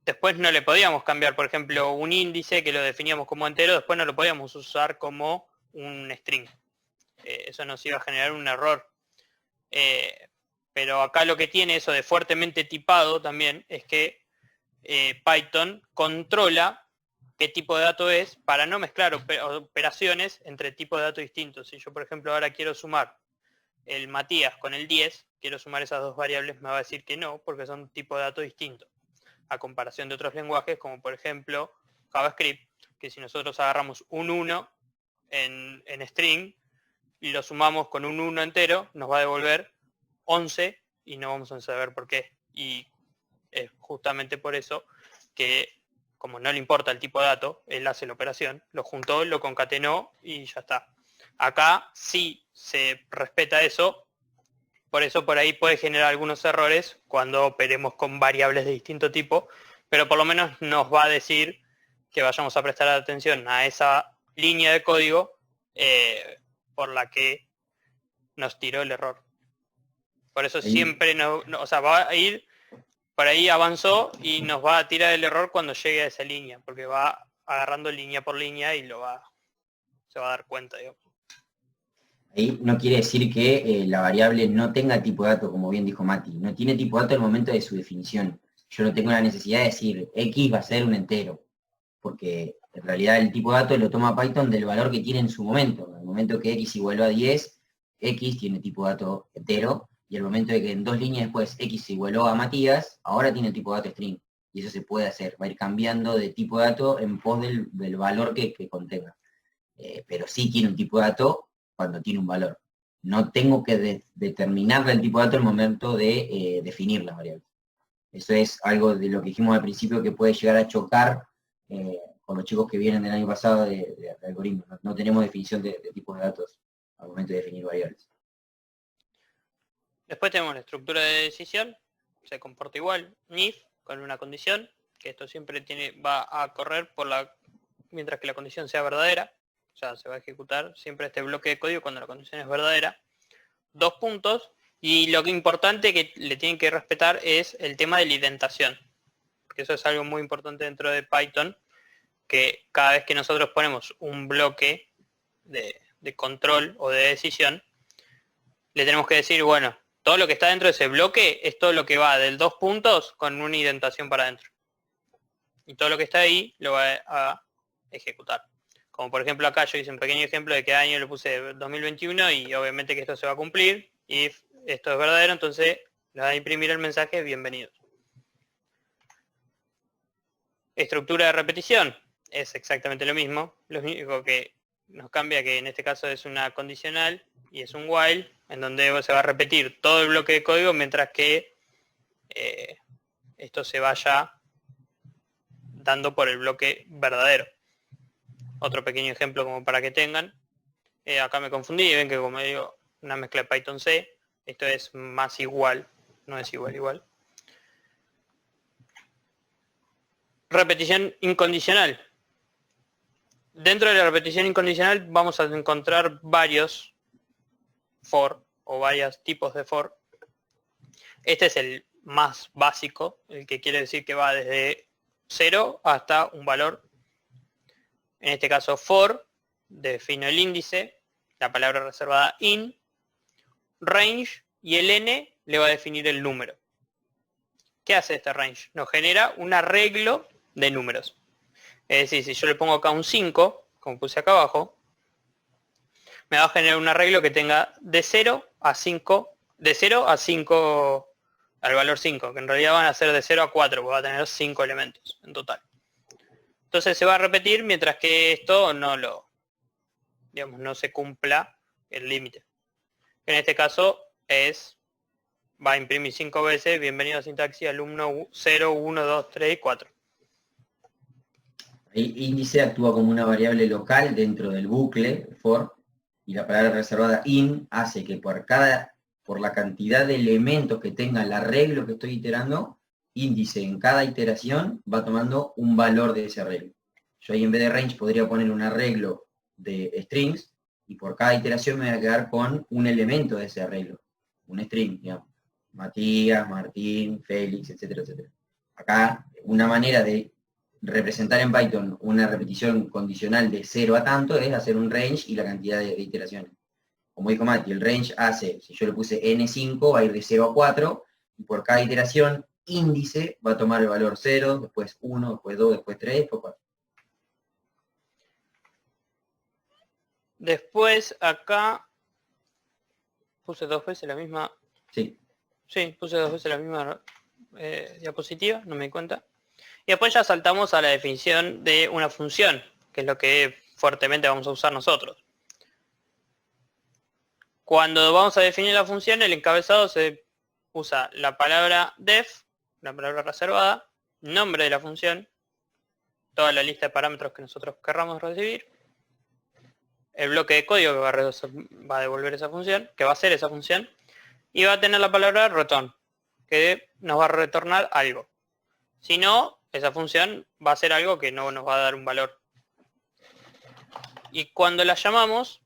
después no le podíamos cambiar, por ejemplo, un índice que lo definíamos como entero, después no lo podíamos usar como un string. Eso nos iba a generar un error. Pero acá lo que tiene eso de fuertemente tipado también es que Python controla qué tipo de dato es para no mezclar operaciones entre tipos de datos distintos. Si yo, por ejemplo, ahora quiero sumar el Matías con el 10, quiero sumar esas dos variables, me va a decir que no, porque son tipos de datos distintos. a comparación de otros lenguajes, como por ejemplo JavaScript, que si nosotros agarramos un 1 en string y lo sumamos con un 1 entero, nos va a devolver 11 y no vamos a saber por qué. Y es justamente por eso que, como no le importa el tipo de dato, él hace la operación, lo juntó, lo concatenó y ya está. Acá sí se respeta eso, por eso por ahí puede generar algunos errores cuando operemos con variables de distinto tipo, pero por lo menos nos va a decir que vayamos a prestar atención a esa línea de código por la que nos tiró el error. Por eso siempre o sea, va a ir, por ahí avanzó y nos va a tirar el error cuando llegue a esa línea, porque va agarrando línea por línea y se va a dar cuenta, digamos. Ahí no quiere decir que la variable no tenga tipo de dato, como bien dijo Mati. No tiene tipo de dato en el momento de su definición. Yo no tengo la necesidad de decir X va a ser un entero, porque en realidad el tipo de dato lo toma Python del valor que tiene en su momento. En el momento que X igualó a 10, X tiene tipo de dato entero, y el momento de que en 2 líneas después X igualó a Matías, ahora tiene tipo de dato string. Y eso se puede hacer, va a ir cambiando de tipo de dato en pos del valor que contenga. Pero sí tiene un tipo de dato cuando tiene un valor. No tengo que determinarle el tipo de dato en el momento de definir las variables. Eso es algo de lo que dijimos al principio que puede llegar a chocar con los chicos que vienen del año pasado de algoritmos. No tenemos definición de tipos de datos al momento de definir variables. Después tenemos la estructura de decisión, se comporta igual, if, con una condición, que esto siempre va a correr mientras que la condición sea verdadera, o sea, se va a ejecutar siempre este bloque de código cuando la condición es verdadera. 2 puntos, y lo que importante que le tienen que respetar es el tema de la indentación, porque eso es algo muy importante dentro de Python, que cada vez que nosotros ponemos un bloque de control o de decisión, le tenemos que decir, bueno, todo lo que está dentro de ese bloque es todo lo que va del 2 puntos con una indentación para adentro. Y todo lo que está ahí lo va a ejecutar. Como por ejemplo acá yo hice un pequeño ejemplo de qué año le puse 2021 y obviamente que esto se va a cumplir. Y esto es verdadero, entonces le va a imprimir el mensaje bienvenidos. Estructura de repetición es exactamente lo mismo. Lo único que nos cambia que en este caso es una condicional y es un while, en donde se va a repetir todo el bloque de código mientras que esto se vaya dando por el bloque verdadero. Otro pequeño ejemplo como para que tengan. Acá me confundí, ven que como digo, una mezcla de Python C, esto es más igual, no es igual. Repetición incondicional. Dentro de la repetición incondicional vamos a encontrar varios for o varios tipos de for. Este es el más básico, el que quiere decir que va desde 0 hasta un valor. En este caso for, defino el índice, la palabra reservada in, range y el n le va a definir el número. ¿Qué hace este range? Nos genera un arreglo de números. Es decir, si yo le pongo acá un 5, como puse acá abajo, me va a generar un arreglo que tenga de 0 a 5, de 0 a 5 al valor 5, que en realidad van a ser de 0 a 4, porque va a tener 5 elementos en total. Entonces se va a repetir mientras que esto no se cumpla el límite. En este caso va a imprimir 5 veces, bienvenido a sintaxis, alumno 0, 1, 2, 3 y 4. Ahí índice actúa como una variable local dentro del bucle for, y la palabra reservada in hace que por la cantidad de elementos que tenga el arreglo que estoy iterando, índice en cada iteración va tomando un valor de ese arreglo. Yo ahí en vez de range podría poner un arreglo de strings, y por cada iteración me voy a quedar con un elemento de ese arreglo, un string, digamos. Matías, Martín, Félix, etcétera, etcétera. Acá, una manera de representar en Python una repetición condicional de 0 a tanto es hacer un range y la cantidad de iteraciones. Como dijo Mati, el range hace, si yo le puse n5, va a ir de 0 a 4, y por cada iteración, índice va a tomar el valor 0, después 1, después 2, después 3, después 4. Después acá puse 2 veces la misma. Sí. Sí, puse 2 veces la misma diapositiva, no me di cuenta. Y después ya saltamos a la definición de una función, que es lo que fuertemente vamos a usar nosotros. Cuando vamos a definir la función, el encabezado se usa la palabra def, la palabra reservada, nombre de la función, toda la lista de parámetros que nosotros querramos recibir, el bloque de código que va a devolver esa función, que va a hacer esa función, y va a tener la palabra return, que nos va a retornar algo. Si no, esa función va a ser algo que no nos va a dar un valor. Y cuando la llamamos,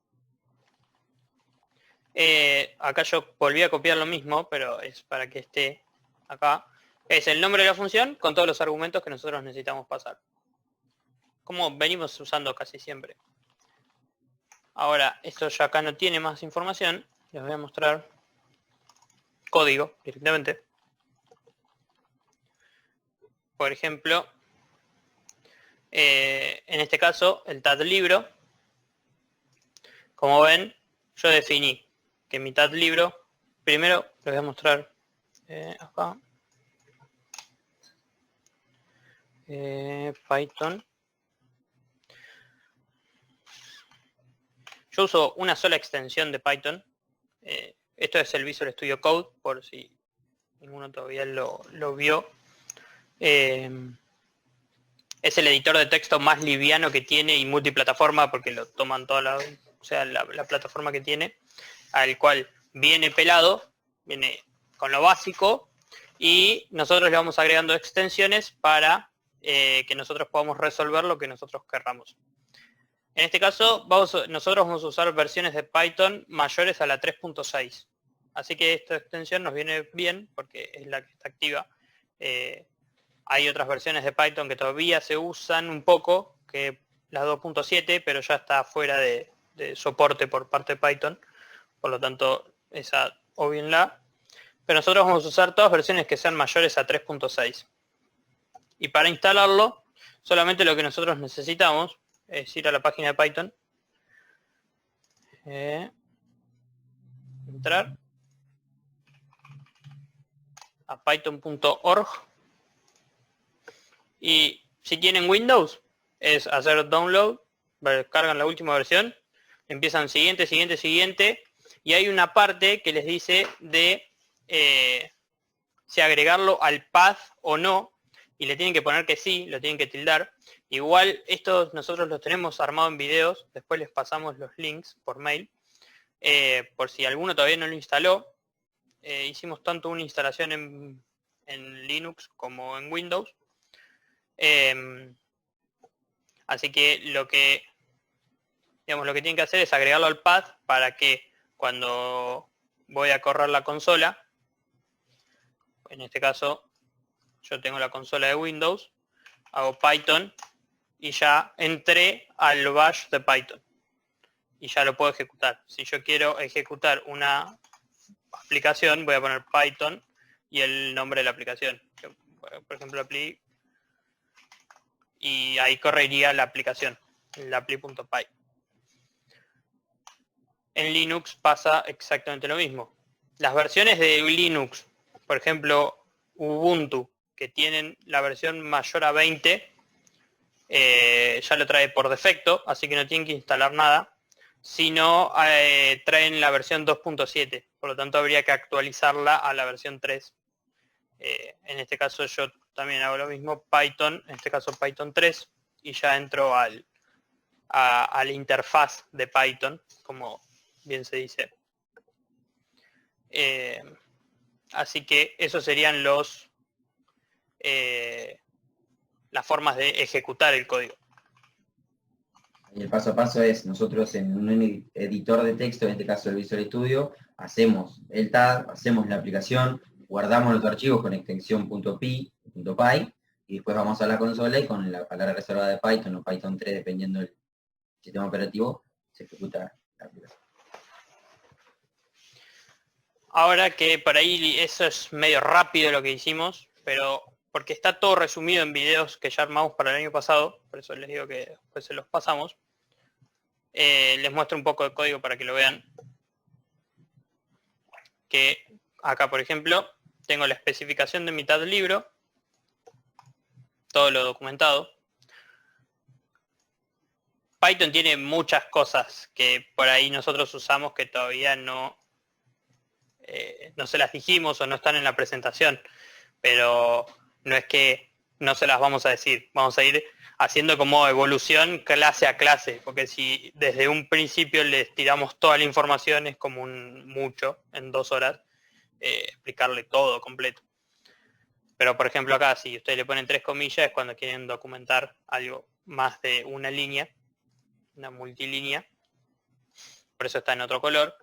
acá yo volví a copiar lo mismo, pero es para que esté acá, es el nombre de la función con todos los argumentos que nosotros necesitamos pasar, como venimos usando casi siempre. Ahora, esto ya acá no tiene más información, les voy a mostrar código directamente. Por ejemplo, en este caso, el tag libro, como ven, yo definí que mi tag libro, primero les voy a mostrar acá, Python. Yo uso una sola extensión de Python. Esto es el Visual Studio Code, por si ninguno todavía lo vio. Es el editor de texto más liviano que tiene y multiplataforma, porque lo toman toda la plataforma que tiene, al cual viene pelado, viene con lo básico, y nosotros le vamos agregando extensiones para que nosotros podamos resolver lo que nosotros querramos. En este caso, nosotros vamos a usar versiones de Python mayores a la 3.6. Así que esta extensión nos viene bien porque es la que está activa. Hay otras versiones de Python que todavía se usan un poco, que la 2.7, pero ya está fuera de soporte por parte de Python. Por lo tanto, esa obvienla. Pero nosotros vamos a usar todas versiones que sean mayores a 3.6. Y para instalarlo, solamente lo que nosotros necesitamos es ir a la página de Python, entrar a python.org, y si tienen Windows es hacer download, cargan la última versión, empiezan siguiente, y hay una parte que les dice de si agregarlo al path o no, y le tienen que poner que sí, lo tienen que tildar. Igual estos nosotros los tenemos armados en videos, después les pasamos los links por mail, por si alguno todavía no lo instaló. Hicimos tanto una instalación en Linux como en Windows. Así que lo que tienen que hacer es agregarlo al path para que cuando voy a correr la consola, en este caso yo tengo la consola de Windows, hago Python y ya entré al bash de Python y ya lo puedo ejecutar. Si yo quiero ejecutar una aplicación, voy a poner Python y el nombre de la aplicación. Por ejemplo, apply, y ahí correría la aplicación, la apply.py. En Linux pasa exactamente lo mismo. Las versiones de Linux, por ejemplo, Ubuntu, que tienen la versión mayor a 20, ya lo trae por defecto, así que no tienen que instalar nada. Si no, traen la versión 2.7, por lo tanto habría que actualizarla a la versión 3. En este caso yo también hago lo mismo, Python, en este caso Python 3, y ya entro a la interfaz de Python, como bien se dice. Así que esos serían las formas de ejecutar el código. El paso a paso es, nosotros en un editor de texto, en este caso el Visual Studio, hacemos el tag, hacemos la aplicación, guardamos los archivos con extensión .py, y después vamos a la consola y con la palabra reservada de Python o Python 3, dependiendo del sistema operativo, se ejecuta la aplicación. Ahora que por ahí eso es medio rápido lo que hicimos, pero porque está todo resumido en videos que ya armamos para el año pasado, por eso les digo que después se los pasamos. Les muestro un poco de código para que lo vean. Que acá, por ejemplo, tengo la especificación de mi tag libro. todo lo documentado. Python tiene muchas cosas que por ahí nosotros usamos que todavía no se las dijimos o no están en la presentación, pero no es que no se las vamos a decir, vamos a ir haciendo como evolución clase a clase, porque si desde un principio les tiramos toda la información es como mucho, en 2 horas, explicarle todo completo. Pero por ejemplo acá, si ustedes le ponen 3 comillas, es cuando quieren documentar algo más de una línea, una multilínea, por eso está en otro color.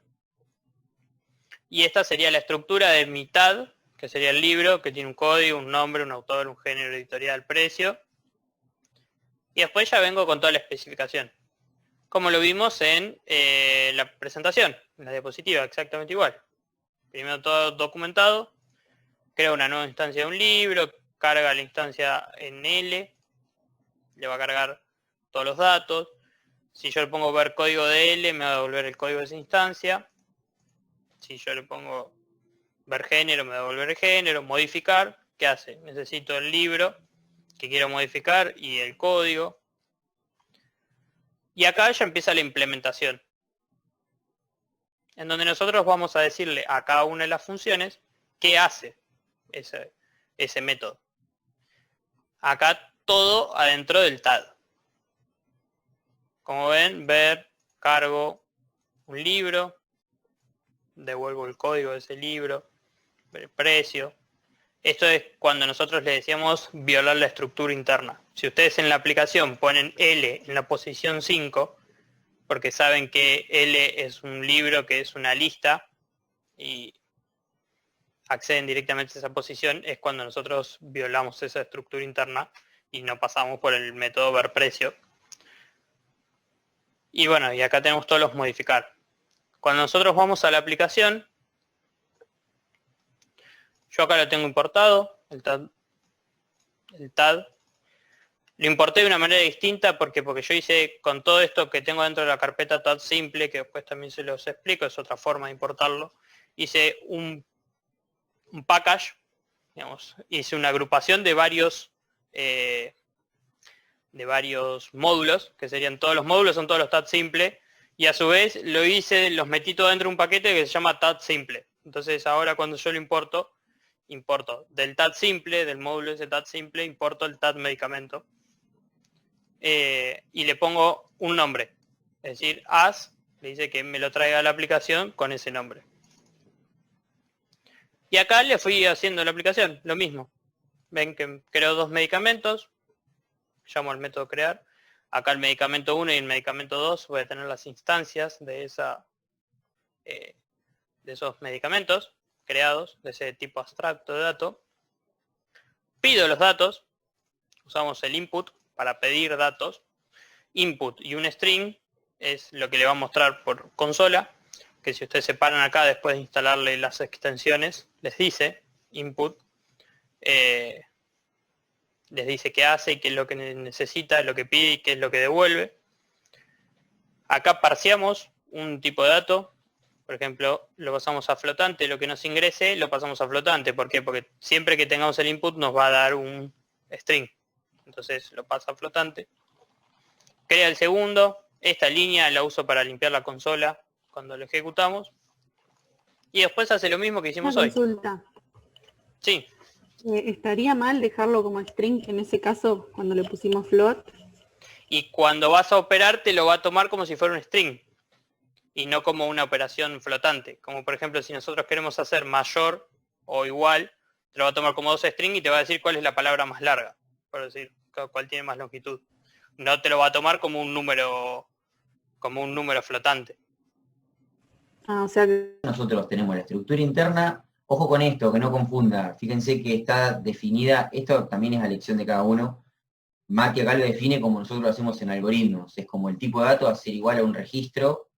Y esta sería la estructura de mitad, que sería el libro, que tiene un código, un nombre, un autor, un género editorial, precio. Y después ya vengo con toda la especificación. Como lo vimos en la presentación, en la diapositiva, exactamente igual. Primero todo documentado, crea una nueva instancia de un libro, carga la instancia en L, le va a cargar todos los datos. Si yo le pongo ver código de L, me va a devolver el código de esa instancia. Si yo le pongo ver género, me va a devolver el género. Modificar, ¿qué hace? Necesito el libro que quiero modificar y el código. Y acá ya empieza la implementación, en donde nosotros vamos a decirle a cada una de las funciones qué hace ese método. Acá todo adentro del TAD. Como ven, ver, cargo un libro, devuelvo el código de ese libro, el precio. Esto es cuando nosotros le decíamos violar la estructura interna. Si ustedes en la aplicación ponen L en la posición 5, porque saben que L es un libro que es una lista y acceden directamente a esa posición, es cuando nosotros violamos esa estructura interna y no pasamos por el método ver precio. Y bueno, y acá tenemos todos los modificar. Cuando nosotros vamos a la aplicación, yo acá lo tengo importado, el TAD. Lo importé de una manera distinta porque yo hice con todo esto que tengo dentro de la carpeta TAD simple, que después también se los explico, es otra forma de importarlo. Hice un package, digamos, hice una agrupación de varios módulos, que serían todos los módulos, son todos los TAD simple, y a su vez los metí todo dentro de un paquete que se llama TAD simple. Entonces ahora cuando yo lo importo del TAD simple, del módulo ese TAD simple, importo el TAD medicamento. Y le pongo un nombre. Es decir, le dice que me lo traiga a la aplicación con ese nombre. Y acá le fui haciendo la aplicación, lo mismo. Ven que creo 2 medicamentos. Llamo al método crear. Acá el medicamento 1 y el medicamento 2 voy a tener las instancias de esos medicamentos creados, de ese tipo abstracto de dato. Pido los datos, usamos el input para pedir datos. Input y un string es lo que le va a mostrar por consola, que si ustedes se paran acá después de instalarle las extensiones, les dice input, les dice qué hace y qué es lo que necesita, lo que pide y qué es lo que devuelve. Acá parseamos un tipo de dato. Por ejemplo, lo pasamos a flotante, lo que nos ingrese lo pasamos a flotante. ¿Por qué? Porque siempre que tengamos el input nos va a dar un string. Entonces lo pasa a flotante. Crea el segundo. Esta línea la uso para limpiar la consola cuando lo ejecutamos. Y después hace lo mismo que hicimos hoy. Consulta. Sí. ¿Estaría mal dejarlo como string en ese caso cuando le pusimos float? Y cuando vas a operar te lo va a tomar como si fuera un string. Y no como una operación flotante. Como por ejemplo si nosotros queremos hacer mayor o igual, te lo va a tomar como 2 string y te va a decir cuál es la palabra más larga. Por decir, cuál tiene más longitud. No te lo va a tomar como un número flotante. O sea que... Nosotros tenemos la estructura interna. Ojo con esto, que no confunda. Fíjense que está definida, esto también es a elección de cada uno. Mati acá lo define como nosotros lo hacemos en algoritmos. Es como el tipo de dato va a ser igual a un registro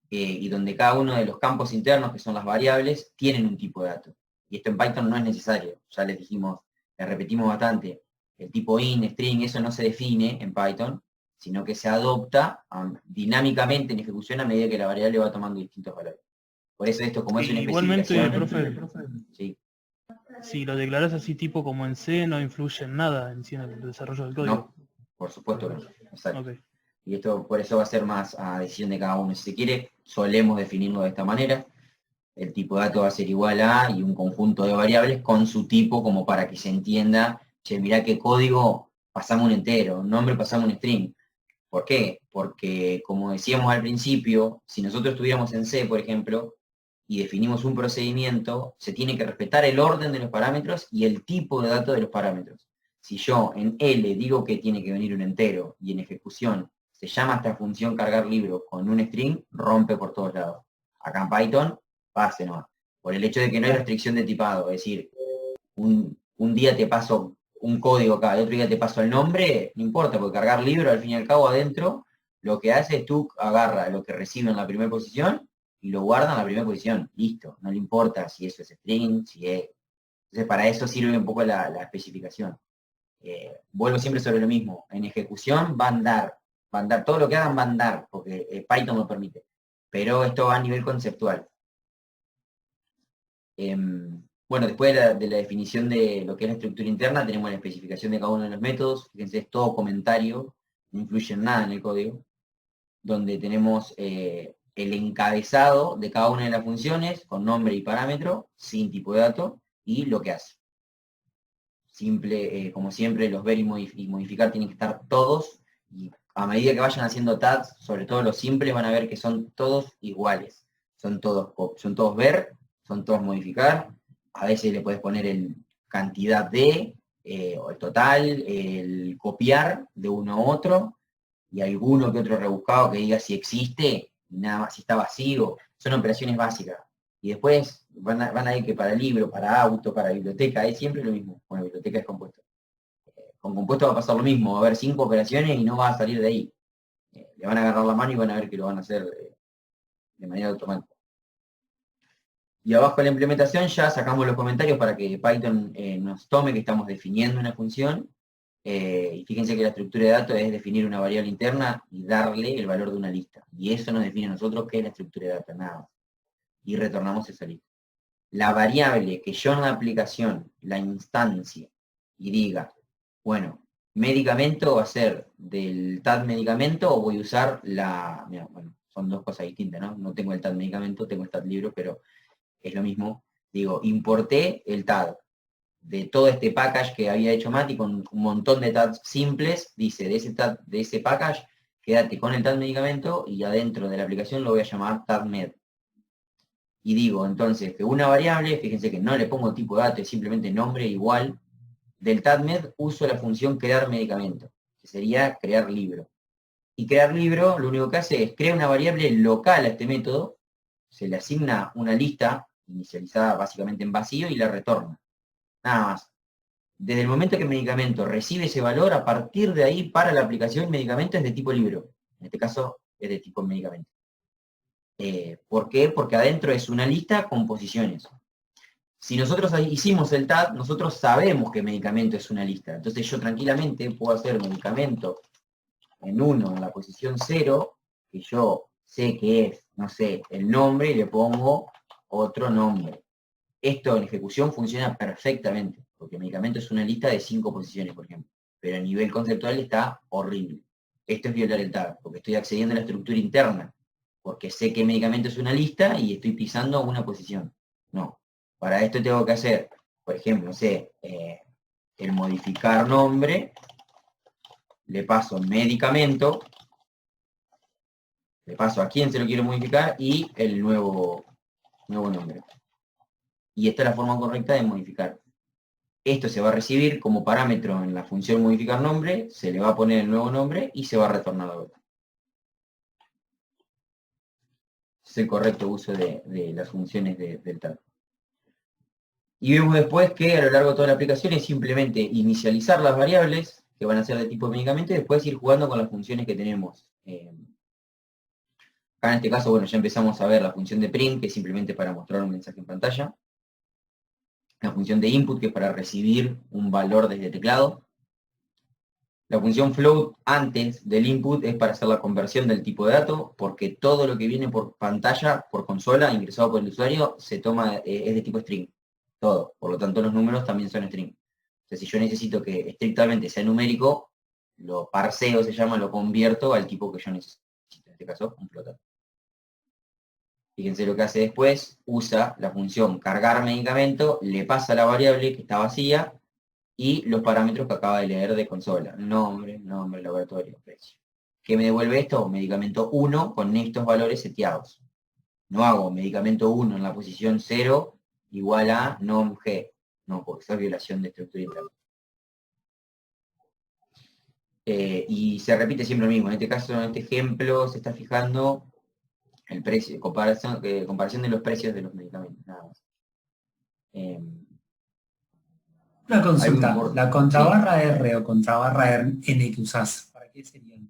y donde cada uno de los campos internos, que son las variables, tienen un tipo de dato. Y esto en Python no es necesario. Ya les dijimos, les repetimos bastante. El tipo int, string, eso no se define en Python, sino que se adopta dinámicamente en ejecución a medida que la variable va tomando distintos valores. Por eso esto, como es una igualmente, especificación... profe. Sí. si lo declaras así tipo como en C, no influye en nada en sí en el desarrollo del código. No, por supuesto que no. Exacto. Okay. Y esto por eso va a ser más a decisión de cada uno. Si se quiere, solemos definirlo de esta manera. El tipo de dato va a ser igual a y un conjunto de variables con su tipo, como para que se entienda, che, mirá qué código pasamos un entero, un nombre pasamos un string. ¿Por qué? Porque, como decíamos al principio, si nosotros estuviéramos en C, por ejemplo, y definimos un procedimiento, se tiene que respetar el orden de los parámetros y el tipo de dato de los parámetros. Si yo en L digo que tiene que venir un entero y en ejecución se llama esta función cargar libro con un string, rompe por todos lados. Acá en Python, pase nomás. Por el hecho de que no hay restricción de tipado, es decir, un día te paso un código acá, el otro día te paso el nombre, no importa, porque cargar libro al fin y al cabo adentro, lo que hace es tú agarra lo que recibe en la primera posición y lo guarda en la primera posición, listo, no le importa si eso es string, si es... Entonces para eso sirve un poco la especificación. Vuelvo siempre sobre lo mismo, en ejecución va a andar, todo lo que hagan va a andar, porque Python lo permite, pero esto va a nivel conceptual. Bueno, después de la definición de lo que es la estructura interna, tenemos la especificación de cada uno de los métodos. Fíjense, es todo comentario, no influye en nada en el código, donde tenemos el encabezado de cada una de las funciones, con nombre y parámetro, sin tipo de dato, y lo que hace. Simple, como siempre, los ver y modificar tienen que estar todos, y a medida que vayan haciendo tags, sobre todo los simples, van a ver que son todos iguales. Son todos ver, son todos modificar. A veces le puedes poner el cantidad de, o el total, el copiar de uno a otro, y alguno que otro rebuscado que diga si existe, nada más si está vacío. Son operaciones básicas. Y después van a ver que para libro, para auto, para biblioteca, es siempre lo mismo. Bueno, biblioteca es compuesto. Con compuesto va a pasar lo mismo, va a haber 5 operaciones y no va a salir de ahí. Le van a agarrar la mano y van a ver que lo van a hacer de manera automática. Y abajo de la implementación ya sacamos los comentarios para que Python nos tome que estamos definiendo una función. Y fíjense que la estructura de datos es definir una variable interna y darle el valor de una lista. Y eso nos define a nosotros qué es la estructura de datos, nada más. Y retornamos esa lista. La variable que yo en la aplicación la instancia y diga, bueno, medicamento va a ser del tag medicamento o voy a usar la... Mira, bueno, son dos cosas distintas, ¿no? No tengo el tag medicamento, tengo el tag libro, pero es lo mismo. Digo, importé el tag de todo este package que había hecho Mati con un montón de tags simples, dice, de ese package, quédate con el tag medicamento y adentro de la aplicación lo voy a llamar tag med. Y digo, entonces, que una variable, fíjense que no le pongo tipo de datos, es simplemente nombre igual, del tag med uso la función crear medicamento, que sería crear libro. Y crear libro lo único que hace es crear una variable local a este método, se le asigna una lista inicializada básicamente en vacío y la retorna. Nada más. Desde el momento que el medicamento recibe ese valor, a partir de ahí para la aplicación medicamento es de tipo libro. En este caso es de tipo medicamento. ¿Por qué? Porque adentro es una lista con posiciones. Si nosotros hicimos el tag, nosotros sabemos que medicamento es una lista. Entonces yo tranquilamente puedo hacer medicamento en 1 en la posición 0, que yo sé que es, no sé, el nombre y le pongo otro nombre. Esto en ejecución funciona perfectamente, porque medicamento es una lista de 5 posiciones, por ejemplo. Pero a nivel conceptual está horrible. Esto es violar el tag, porque estoy accediendo a la estructura interna, porque sé que medicamento es una lista y estoy pisando una posición. No. Para esto tengo que hacer, por ejemplo, no sé, el modificar nombre, le paso medicamento, le paso a quién se lo quiero modificar y el nuevo nombre. Y esta es la forma correcta de modificar. Esto se va a recibir como parámetro en la función modificar nombre, se le va a poner el nuevo nombre y se va a retornar de vuelta. Es el correcto uso de las funciones del tag. Y vemos después que a lo largo de toda la aplicación es simplemente inicializar las variables que van a ser de tipo medicamento y después ir jugando con las funciones que tenemos. Acá en este caso, bueno, ya empezamos a ver la función de print, que es simplemente para mostrar un mensaje en pantalla. La función de input, que es para recibir un valor desde teclado. La función float antes del input es para hacer la conversión del tipo de dato, porque todo lo que viene por pantalla, por consola, ingresado por el usuario, se toma, es de tipo string. todo. Por lo tanto, los números también son string. Entonces, si yo necesito que estrictamente sea numérico, lo parseo, se llama, lo convierto al tipo que yo necesito. En este caso, un float. Fíjense lo que hace después, usa la función cargar medicamento, le pasa la variable que está vacía y los parámetros que acaba de leer de consola. Nombre, laboratorio, precio. ¿Qué me devuelve esto? Medicamento 1 con estos valores seteados. No hago medicamento 1 en la posición 0 igual a nom g. No, porque esa es violación de estructura interna. Y se repite siempre lo mismo. En este caso, en este ejemplo, se está fijando el precio, comparación de los precios de los medicamentos, nada más. Una consulta, ¿la contrabarra R o contrabarra N que usás? ¿Para qué serían?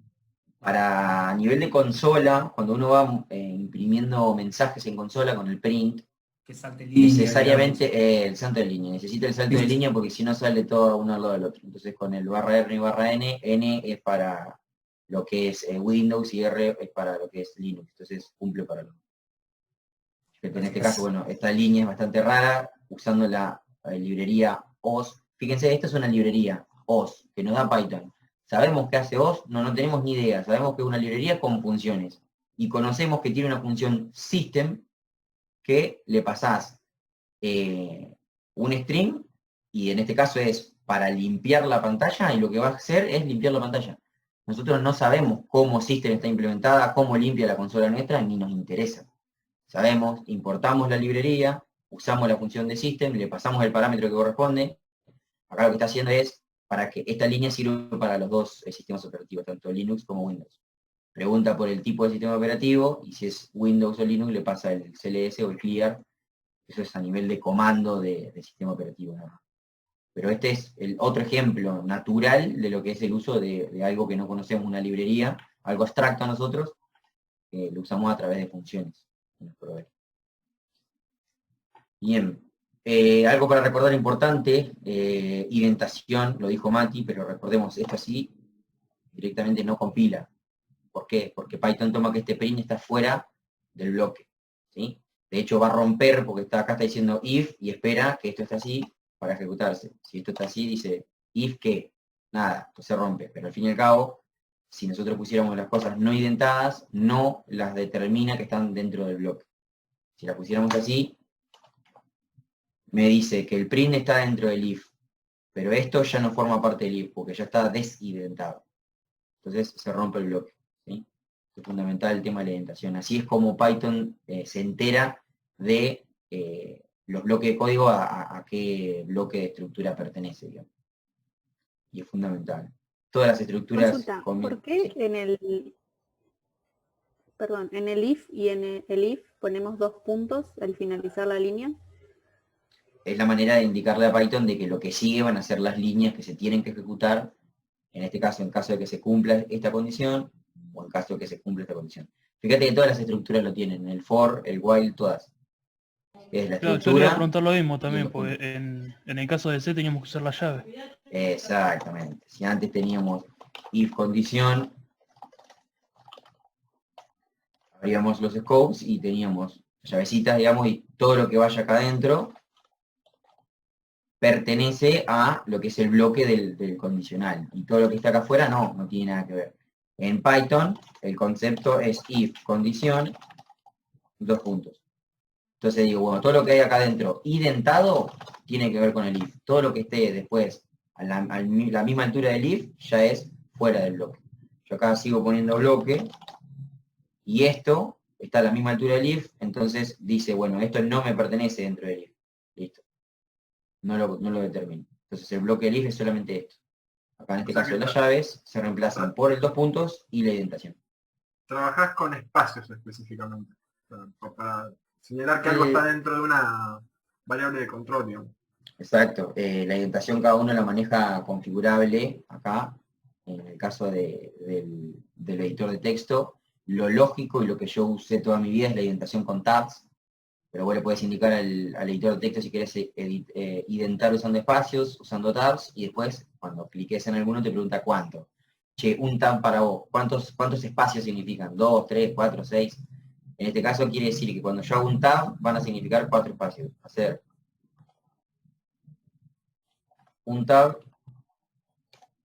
Para nivel de consola, cuando uno va imprimiendo mensajes en consola con el print, que salte línea, necesariamente el salto de línea, necesita el salto de línea porque si no sale todo uno al lado del otro. Entonces con el barra R y barra N, N es para lo que es Windows y R es para lo que es Linux, entonces cumple para lo. En este caso, bueno, esta línea es bastante rara, usando la librería OS. Fíjense, esta es una librería OS, que nos da Python. ¿Sabemos qué hace OS? No tenemos ni idea. Sabemos que es una librería con funciones. Y conocemos que tiene una función system, que le pasás un string, y en este caso es para limpiar la pantalla, y lo que va a hacer es limpiar la pantalla. Nosotros no sabemos cómo system está implementada, cómo limpia la consola nuestra, ni nos interesa. Sabemos, importamos la librería, usamos la función de system, le pasamos el parámetro que corresponde. Acá lo que está haciendo es para que esta línea sirva para los dos sistemas operativos, tanto Linux como Windows. Pregunta por el tipo de sistema operativo, y si es Windows o Linux le pasa el CLS o el clear. Eso es a nivel de comando de sistema operativo, ¿no? Pero este es el otro ejemplo natural de lo que es el uso de algo que no conocemos, una librería, algo abstracto a nosotros, que lo usamos a través de funciones. Bien, algo para recordar importante, indentación, lo dijo Mati, pero recordemos, esto así directamente no compila. ¿Por qué? Porque Python toma que este print está fuera del bloque, ¿sí? De hecho va a romper, porque acá está diciendo if, y espera que esto esté así para ejecutarse. Si esto está así, dice if que, nada, entonces rompe. Pero al fin y al cabo, si nosotros pusiéramos las cosas no indentadas, no las determina que están dentro del bloque. Si las pusiéramos así, me dice que el print está dentro del if, pero esto ya no forma parte del if, porque ya está desidentado. Entonces se rompe el bloque, ¿sí? Es fundamental el tema de la indentación. Así es como Python se entera de los bloques de código a qué bloque de estructura pertenece, digamos. Y es fundamental. Todas las estructuras... Consulta, ¿por qué en el... Perdón, en el if y en el if ponemos 2 puntos al finalizar la línea? Es la manera de indicarle a Python de que lo que sigue van a ser las líneas que se tienen que ejecutar, en este caso, en caso de que se cumpla esta condición, o en caso de que se cumpla esta condición. Fíjate que todas las estructuras lo tienen, el for, el while, todas. Es la estructura. Yo le iba a preguntar lo mismo también, porque en el caso de C teníamos que usar la llave. Exactamente. Si antes teníamos if condición, abríamos los scopes y teníamos llavecitas, digamos, y todo lo que vaya acá adentro pertenece a lo que es el bloque del condicional. Y todo lo que está acá afuera no tiene nada que ver. En Python el concepto es if condición, 2 puntos. Entonces digo, bueno, todo lo que hay acá adentro identado tiene que ver con el if. Todo lo que esté después a la misma altura del if ya es fuera del bloque. Yo acá sigo poniendo bloque y esto está a la misma altura del if, entonces dice, bueno, esto no me pertenece dentro del if. Listo. No lo determino. Entonces el bloque del if es solamente esto. Acá en este caso las llaves se reemplazan por el 2 puntos y la indentación. Trabajás con espacios específicamente, para señalar que algo está dentro de una variable de control, digamos. Exacto. La indentación cada uno la maneja configurable acá, en el caso del editor de texto. Lo lógico y lo que yo usé toda mi vida es la indentación con tabs, pero vos le puedes indicar al editor de texto si querés identar usando espacios, usando tabs, y después, cuando cliques en alguno, te pregunta cuánto. Che, un tab para vos, ¿cuántos espacios significan? 2, 3, 4, 6. En este caso quiere decir que cuando yo hago un tab, van a significar 4 espacios. Hacer un tab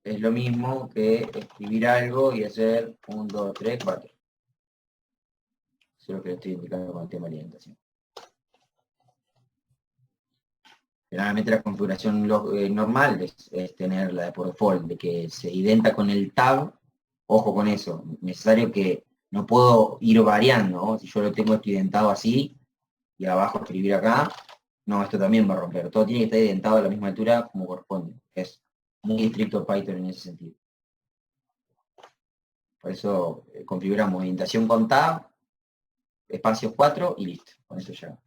es lo mismo que escribir algo y hacer 1, 2, 3, 4. Eso es lo que le estoy indicando con el tema de alimentación. Generalmente la configuración normal es tenerla por default, de que se identa con el tab. Ojo con eso, necesario que no puedo ir variando, ¿no? Si yo lo tengo identado así, y abajo escribir acá, no, esto también va a romper. Todo tiene que estar identado a la misma altura como corresponde. Es muy estricto Python en ese sentido. Por eso configuramos indentación con tab, espacios 4 y listo. Con eso ya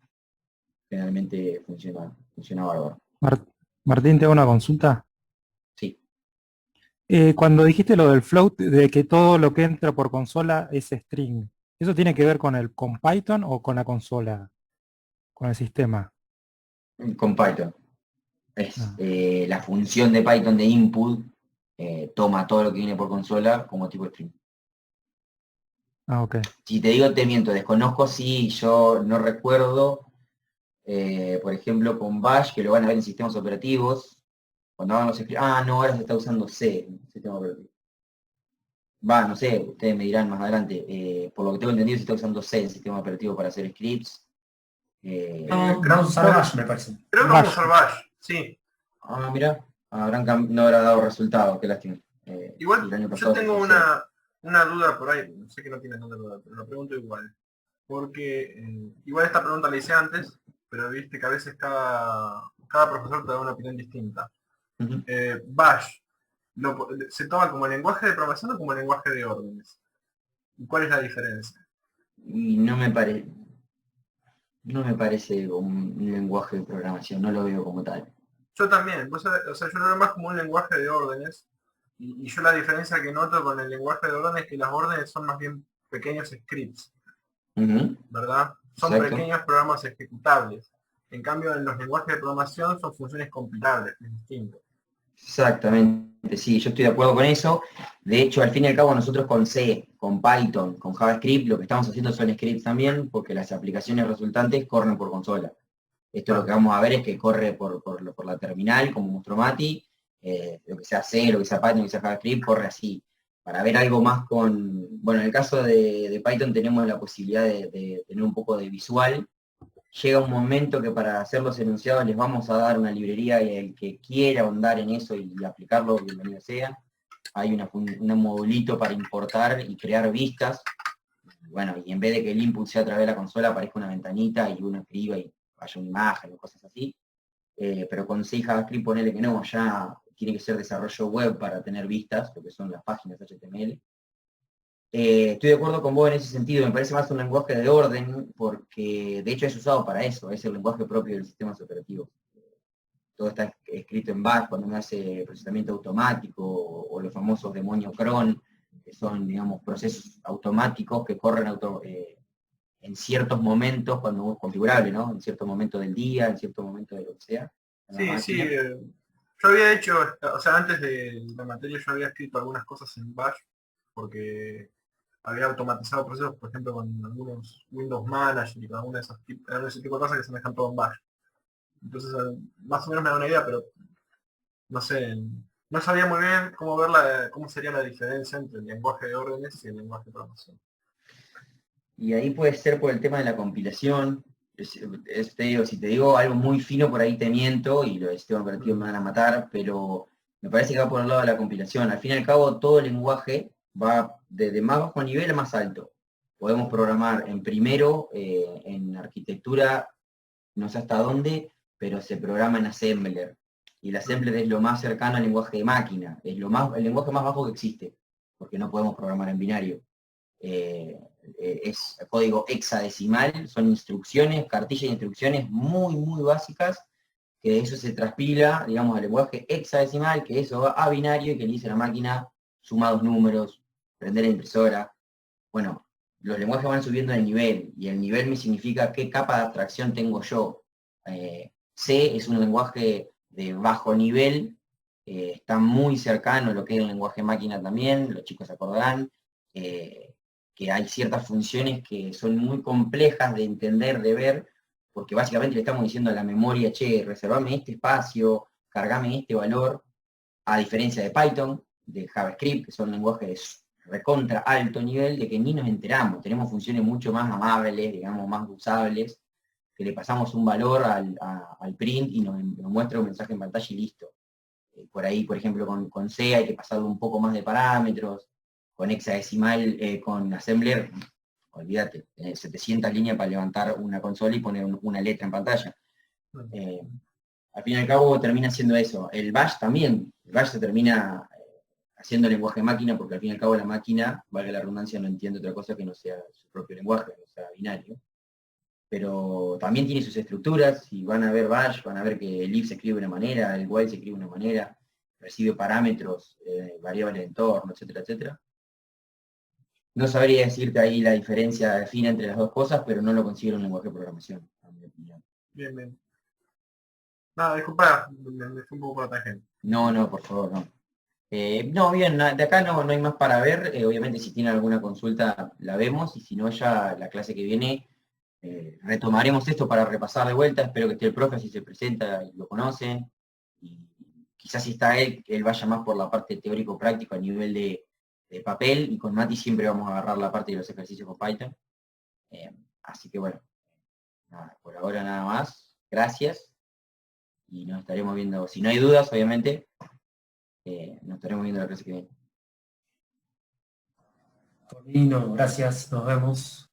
generalmente funciona bárbaro. Martín, te hago una consulta. Sí. Cuando dijiste lo del float, de que todo lo que entra por consola es string, ¿eso tiene que ver con Python o con la consola, con el sistema? Con Python. Es la función de Python de input, toma todo lo que viene por consola como tipo string. Ah, ok. Si te digo, te miento, desconozco si yo no recuerdo, por ejemplo, con Bash, que lo van a ver en sistemas operativos, cuando hagan los scripts, no, ahora se está usando C en el sistema operativo. No sé, ustedes me dirán más adelante, por lo que tengo entendido se está usando C en el sistema operativo para hacer scripts. Vamos a usar Bash, me parece. Creo que vamos a usar Bash, sí. Mira, no habrá dado resultado, qué lástima. Igual, yo tengo una duda por ahí, sé que no tiene tanta duda, pero la pregunto igual. Porque igual esta pregunta la hice antes, pero viste que a veces cada profesor te da una opinión distinta. Bash, ¿se toma como lenguaje de programación o como lenguaje de órdenes? ¿Y cuál es la diferencia? Y no me parece un lenguaje de programación, no lo veo como tal. Yo también, o sea, yo lo veo más como un lenguaje de órdenes, y yo la diferencia que noto con el lenguaje de órdenes es que las órdenes son más bien pequeños scripts, ¿verdad? Son pequeños programas ejecutables. En cambio, en los lenguajes de programación son funciones compilables, es distinto. Exactamente, sí, yo estoy de acuerdo con eso. De hecho, al fin y al cabo, nosotros con C, con Python, con JavaScript, lo que estamos haciendo son scripts también, porque las aplicaciones resultantes corren por consola. Esto lo que vamos a ver es que corre por la terminal, como mostró Mati, lo que sea C, lo que sea Python, lo que sea JavaScript, corre así. Para ver algo más bueno, en el caso de Python tenemos la posibilidad de tener un poco de visual. Llega un momento que para hacer los enunciados les vamos a dar una librería y el que quiera ahondar en eso y aplicarlo, bienvenido sea. Hay un modulito para importar y crear vistas. Bueno, y en vez de que el input sea a través de la consola, aparezca una ventanita y uno escriba y haya una imagen o cosas así. Pero con C y JavaScript ponele que no, ya tiene que ser desarrollo web para tener vistas, lo que son las páginas HTML. Estoy de acuerdo con vos en ese sentido, me parece más un lenguaje de orden, porque de hecho es usado para eso, es el lenguaje propio del sistema operativo. Todo está escrito en Bash cuando uno hace procesamiento automático, o los famosos demonios cron, que son, digamos, procesos automáticos que corren en ciertos momentos, cuando es configurable, ¿no? En cierto momento del día, en cierto momento de lo que sea. Sí, yo había hecho, o sea, antes de la materia yo había escrito algunas cosas en Bash, porque había automatizado procesos, por ejemplo, con algunos Windows Manager y con alguna de ese tipo de cosas que se manejan todo en Bash. Entonces, más o menos me da una idea, pero no sé, no sabía muy bien cómo sería la diferencia entre el lenguaje de órdenes y el lenguaje de programación. Y ahí puede ser por el tema de la compilación. Si te digo algo muy fino, por ahí te miento y los sistemas operativos me van a matar, pero me parece que va por el lado de la compilación. Al fin y al cabo, todo lenguaje va desde más bajo nivel a más alto. Podemos programar en primero, en arquitectura, no sé hasta dónde, pero se programa en Assembler. Y el Assembler es lo más cercano al lenguaje de máquina, es el lenguaje más bajo que existe, porque no podemos programar en binario. Es código hexadecimal, son instrucciones, cartillas de instrucciones muy, muy básicas, que de eso se transpila, digamos, al lenguaje hexadecimal, que eso va a binario y que le dice a la máquina suma 2 números, prender la impresora. Bueno, los lenguajes van subiendo de nivel, y el nivel me significa qué capa de abstracción tengo yo. C es un lenguaje de bajo nivel, está muy cercano a lo que es el lenguaje máquina también, los chicos se acordarán, que hay ciertas funciones que son muy complejas de entender, de ver, porque básicamente le estamos diciendo a la memoria, che, reservame este espacio, cargame este valor, a diferencia de Python, de JavaScript, que son lenguajes recontra alto nivel, de que ni nos enteramos, tenemos funciones mucho más amables, digamos, más usables, que le pasamos un valor al print y nos muestra un mensaje en pantalla y listo. Por ahí, por ejemplo, con C hay que pasarle un poco más de parámetros, con hexadecimal, con assembler, olvídate, 700 líneas para levantar una consola y poner una letra en pantalla. Al fin y al cabo termina siendo eso. El bash también, el bash se termina haciendo lenguaje máquina, porque al fin y al cabo la máquina, valga la redundancia, no entiende otra cosa que no sea su propio lenguaje, no sea binario. Pero también tiene sus estructuras, y van a ver bash, van a ver que el if se escribe de una manera, el while se escribe de una manera, recibe parámetros, variables de entorno, etcétera, etcétera. No sabría decirte ahí la diferencia fina entre las dos cosas, pero no lo considero un lenguaje de programación, en mi opinión. Bien, bien. Nada, disculpa, me fui un poco por la tangente. No, por favor, no. No, bien, de acá no hay más para ver. Obviamente si tienen alguna consulta la vemos, y si no ya la clase que viene retomaremos esto para repasar de vuelta. Espero que esté el profe, si se presenta y lo conoce. Y quizás si está él vaya más por la parte teórico-práctico a nivel de papel, y con Mati siempre vamos a agarrar la parte de los ejercicios con Python. Así que bueno, nada, por ahora nada más. Gracias. Y nos estaremos viendo, si no hay dudas, obviamente, nos estaremos viendo la clase que viene. Por mí no, gracias, nos vemos.